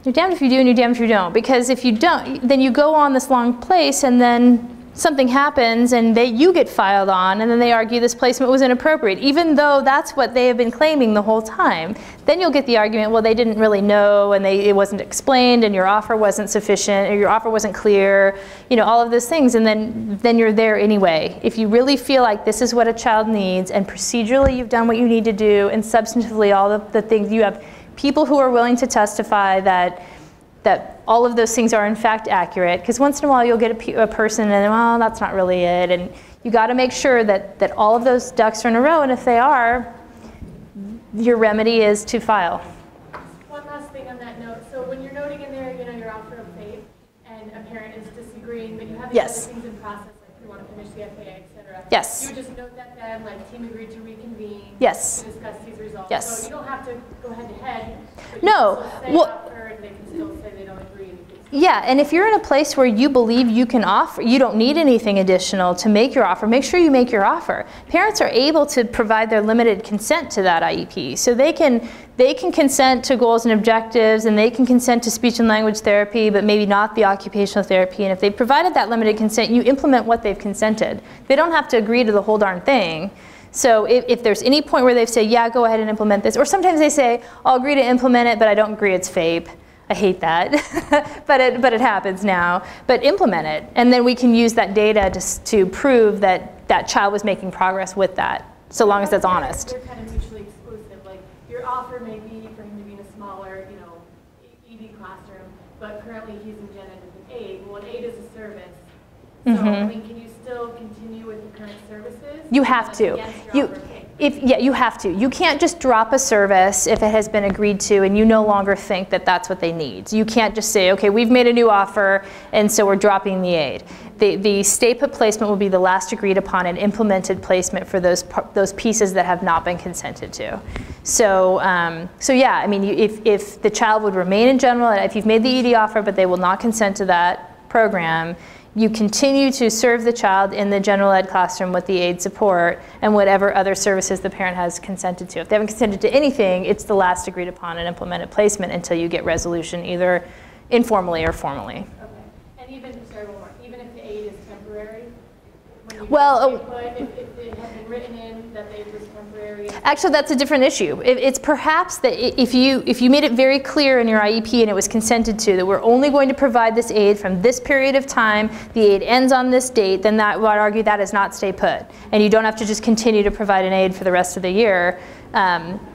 damned if you do and you're damned if you don't. Because if you don't, then you go on this long place and then something happens and you get filed on and then they argue this placement was inappropriate, even though that's what they have been claiming the whole time. Then you'll get the argument, well, they didn't really know and it wasn't explained and your offer wasn't sufficient or your offer wasn't clear, you know, all of those things, and then you're there anyway. If you really feel like this is what a child needs and procedurally you've done what you need to do and substantively all of the things, you have people who are willing to testify that all of those things are in fact accurate, because once in a while you'll get a person and, well, that's not really it, and you got to make sure that all of those ducks are in a row, and if they are, your remedy is to file. One last thing on that note. So when you're noting in there, you know, your offer of faith and a parent is disagreeing, but you have these other things in process, like you want to finish the FAA, et cetera. Yes. You would just note that then, like, team agreed to reconvene Yes. to discuss these results. Yes. So you don't have to go head to head. But No. You can still say Well, offer, and they can still say they don't agree. yeah, and if you're in a place where you believe you can offer, you don't need anything additional to make your offer, make sure you make your offer. Parents are able to provide their limited consent to that IEP. So they can consent to goals and objectives, and they can consent to speech and language therapy, but maybe not the occupational therapy. And if they've provided that limited consent, you implement what they've consented. They don't have to agree to the whole darn thing. So if there's any point where they say, yeah, go ahead and implement this, or sometimes they say, I'll agree to implement it, but I don't agree it's FAPE. I hate that, but it happens now. But implement it, and then we can use that data to prove that that child was making progress with that, so long as that's honest. They're kind of mutually exclusive. Like your offer may be for him to be in a smaller, you know, ED classroom, but currently he's in gen ed with an aide. Well, an aide is a service. So I mean, can you still continue with the current services? You have to. You have to. You can't just drop a service if it has been agreed to and you no longer think that that's what they need. You can't just say, okay, we've made a new offer and so we're dropping the aid. The stay put placement will be the last agreed upon and implemented placement for those pieces that have not been consented to. So yeah, I mean, if the child would remain in general ed, if you've made the ED offer but they will not consent to that program, you continue to serve the child in the general ed classroom with the aid support and whatever other services the parent has consented to. If they haven't consented to anything, it's the last agreed upon and implemented placement until you get resolution either informally or formally. Okay. And even if the aid is temporary, when you if it has been written in that the aid was temporary. Actually, that's a different issue. It's perhaps that if you made it very clear in your IEP and it was consented to that we're only going to provide this aid from this period of time, the aid ends on this date, then that would argue that is not stay put. And you don't have to just continue to provide an aid for the rest of the year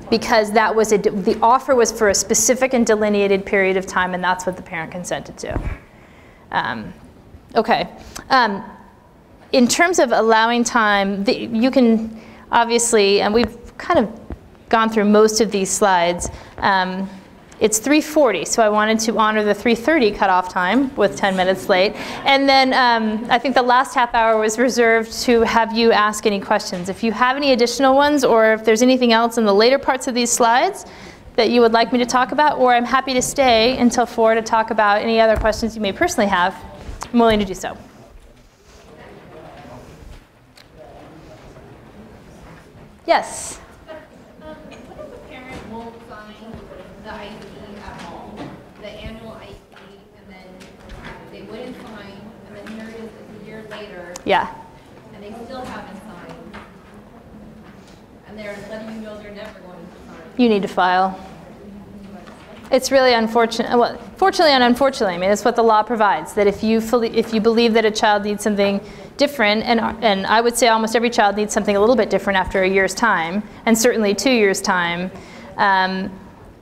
because that was the offer was for a specific and delineated period of time, and that's what the parent consented to. Okay. in terms of allowing time, you can obviously, and we've kind of gone through most of these slides. It's 3:40, so I wanted to honor the 3:30 cutoff time with 10 minutes late. And then I think the last half hour was reserved to have you ask any questions. If you have any additional ones, or if there's anything else in the later parts of these slides that you would like me to talk about, or I'm happy to stay until 4 to talk about any other questions you may personally have, I'm willing to do so. Yes? What if a parent won't sign the IEP at all? The annual IEP, and then they wouldn't sign, and then here it is a year later. Yeah. And they still haven't signed. And they're letting you know they're never going to sign. You need to file. It's really unfortunate. Well, fortunately and unfortunately, I mean, it's what the law provides, that if you believe that a child needs something different, and I would say almost every child needs something a little bit different after a year's time, and certainly 2 years' time,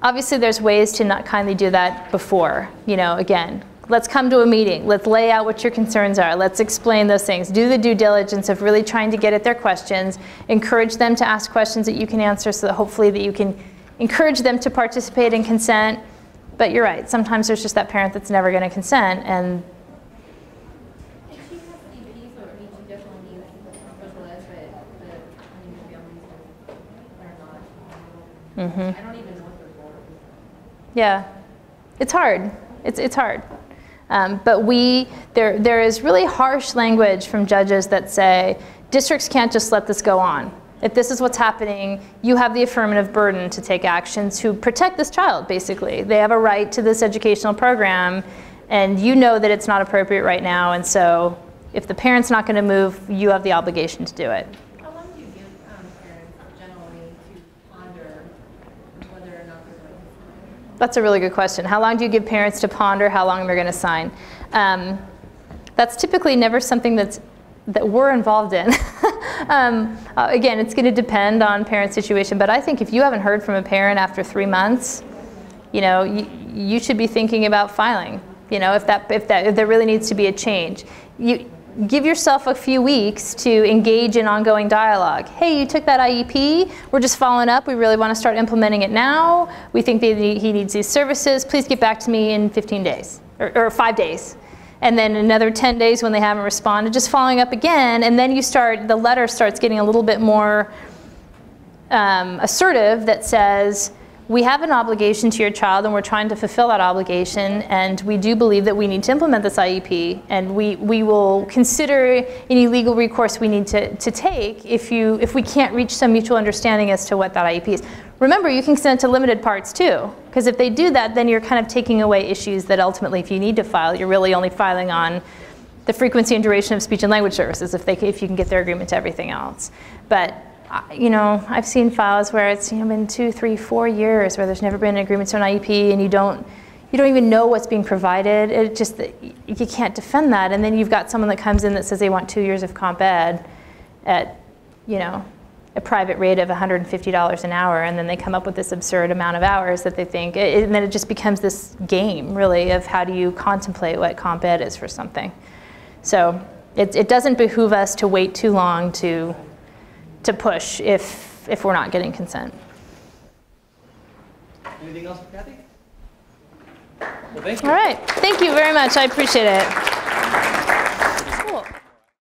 obviously there's ways to not kindly do that before. You know, again, let's come to a meeting. Let's lay out what your concerns are. Let's explain those things. Do the due diligence of really trying to get at their questions. Encourage them to ask questions that you can answer, so that hopefully that you can encourage them to participate and consent. But you're right, sometimes there's just that parent that's never going to consent. And she has CP, so it means she definitely needs special ed, but the families are not. I don't even know what they're for. yeah, it's hard. It's hard. But there is really harsh language from judges that say districts can't just let this go on. If this is what's happening, you have the affirmative burden to take action to protect this child, basically. They have a right to this educational program, and you know that it's not appropriate right now, and so if the parent's not going to move, you have the obligation to do it. How long do you give parents generally to ponder whether or not they're going to sign? That's a really good question. How long do you give parents to ponder how long they're going to sign? That's typically never something that we're involved in. Again, it's going to depend on parent situation, but I think if you haven't heard from a parent after 3 months, you know, you should be thinking about filing. You know, if there really needs to be a change. You give yourself a few weeks to engage in ongoing dialogue. Hey, you took that IEP, we're just following up, we really want to start implementing it now, we think he needs these services, please get back to me in 15 days, or 5 days. And then another 10 days when they haven't responded, just following up again, and then the letter starts getting a little bit more assertive that says, we have an obligation to your child and we're trying to fulfill that obligation, and we do believe that we need to implement this IEP, and we will consider any legal recourse we need to take if we can't reach some mutual understanding as to what that IEP is. Remember, you can consent to limited parts too, because if they do that, then you're kind of taking away issues that ultimately, if you need to file, you're really only filing on the frequency and duration of speech and language services if you can get their agreement to everything else. But you know, I've seen files where it's been 2, 3, 4 years where there's never been an agreement to an IEP, and you don't even know what's being provided. It just, you can't defend that. And then you've got someone that comes in that says they want 2 years of comp ed at, you know, a private rate of $150 an hour, and then they come up with this absurd amount of hours that they think, and then it just becomes this game, really, of how do you contemplate what comp ed is for something. So it doesn't behoove us to wait too long to push if we're not getting consent. Anything else for Cathy? Well, thank you. All right, thank you very much. I appreciate it.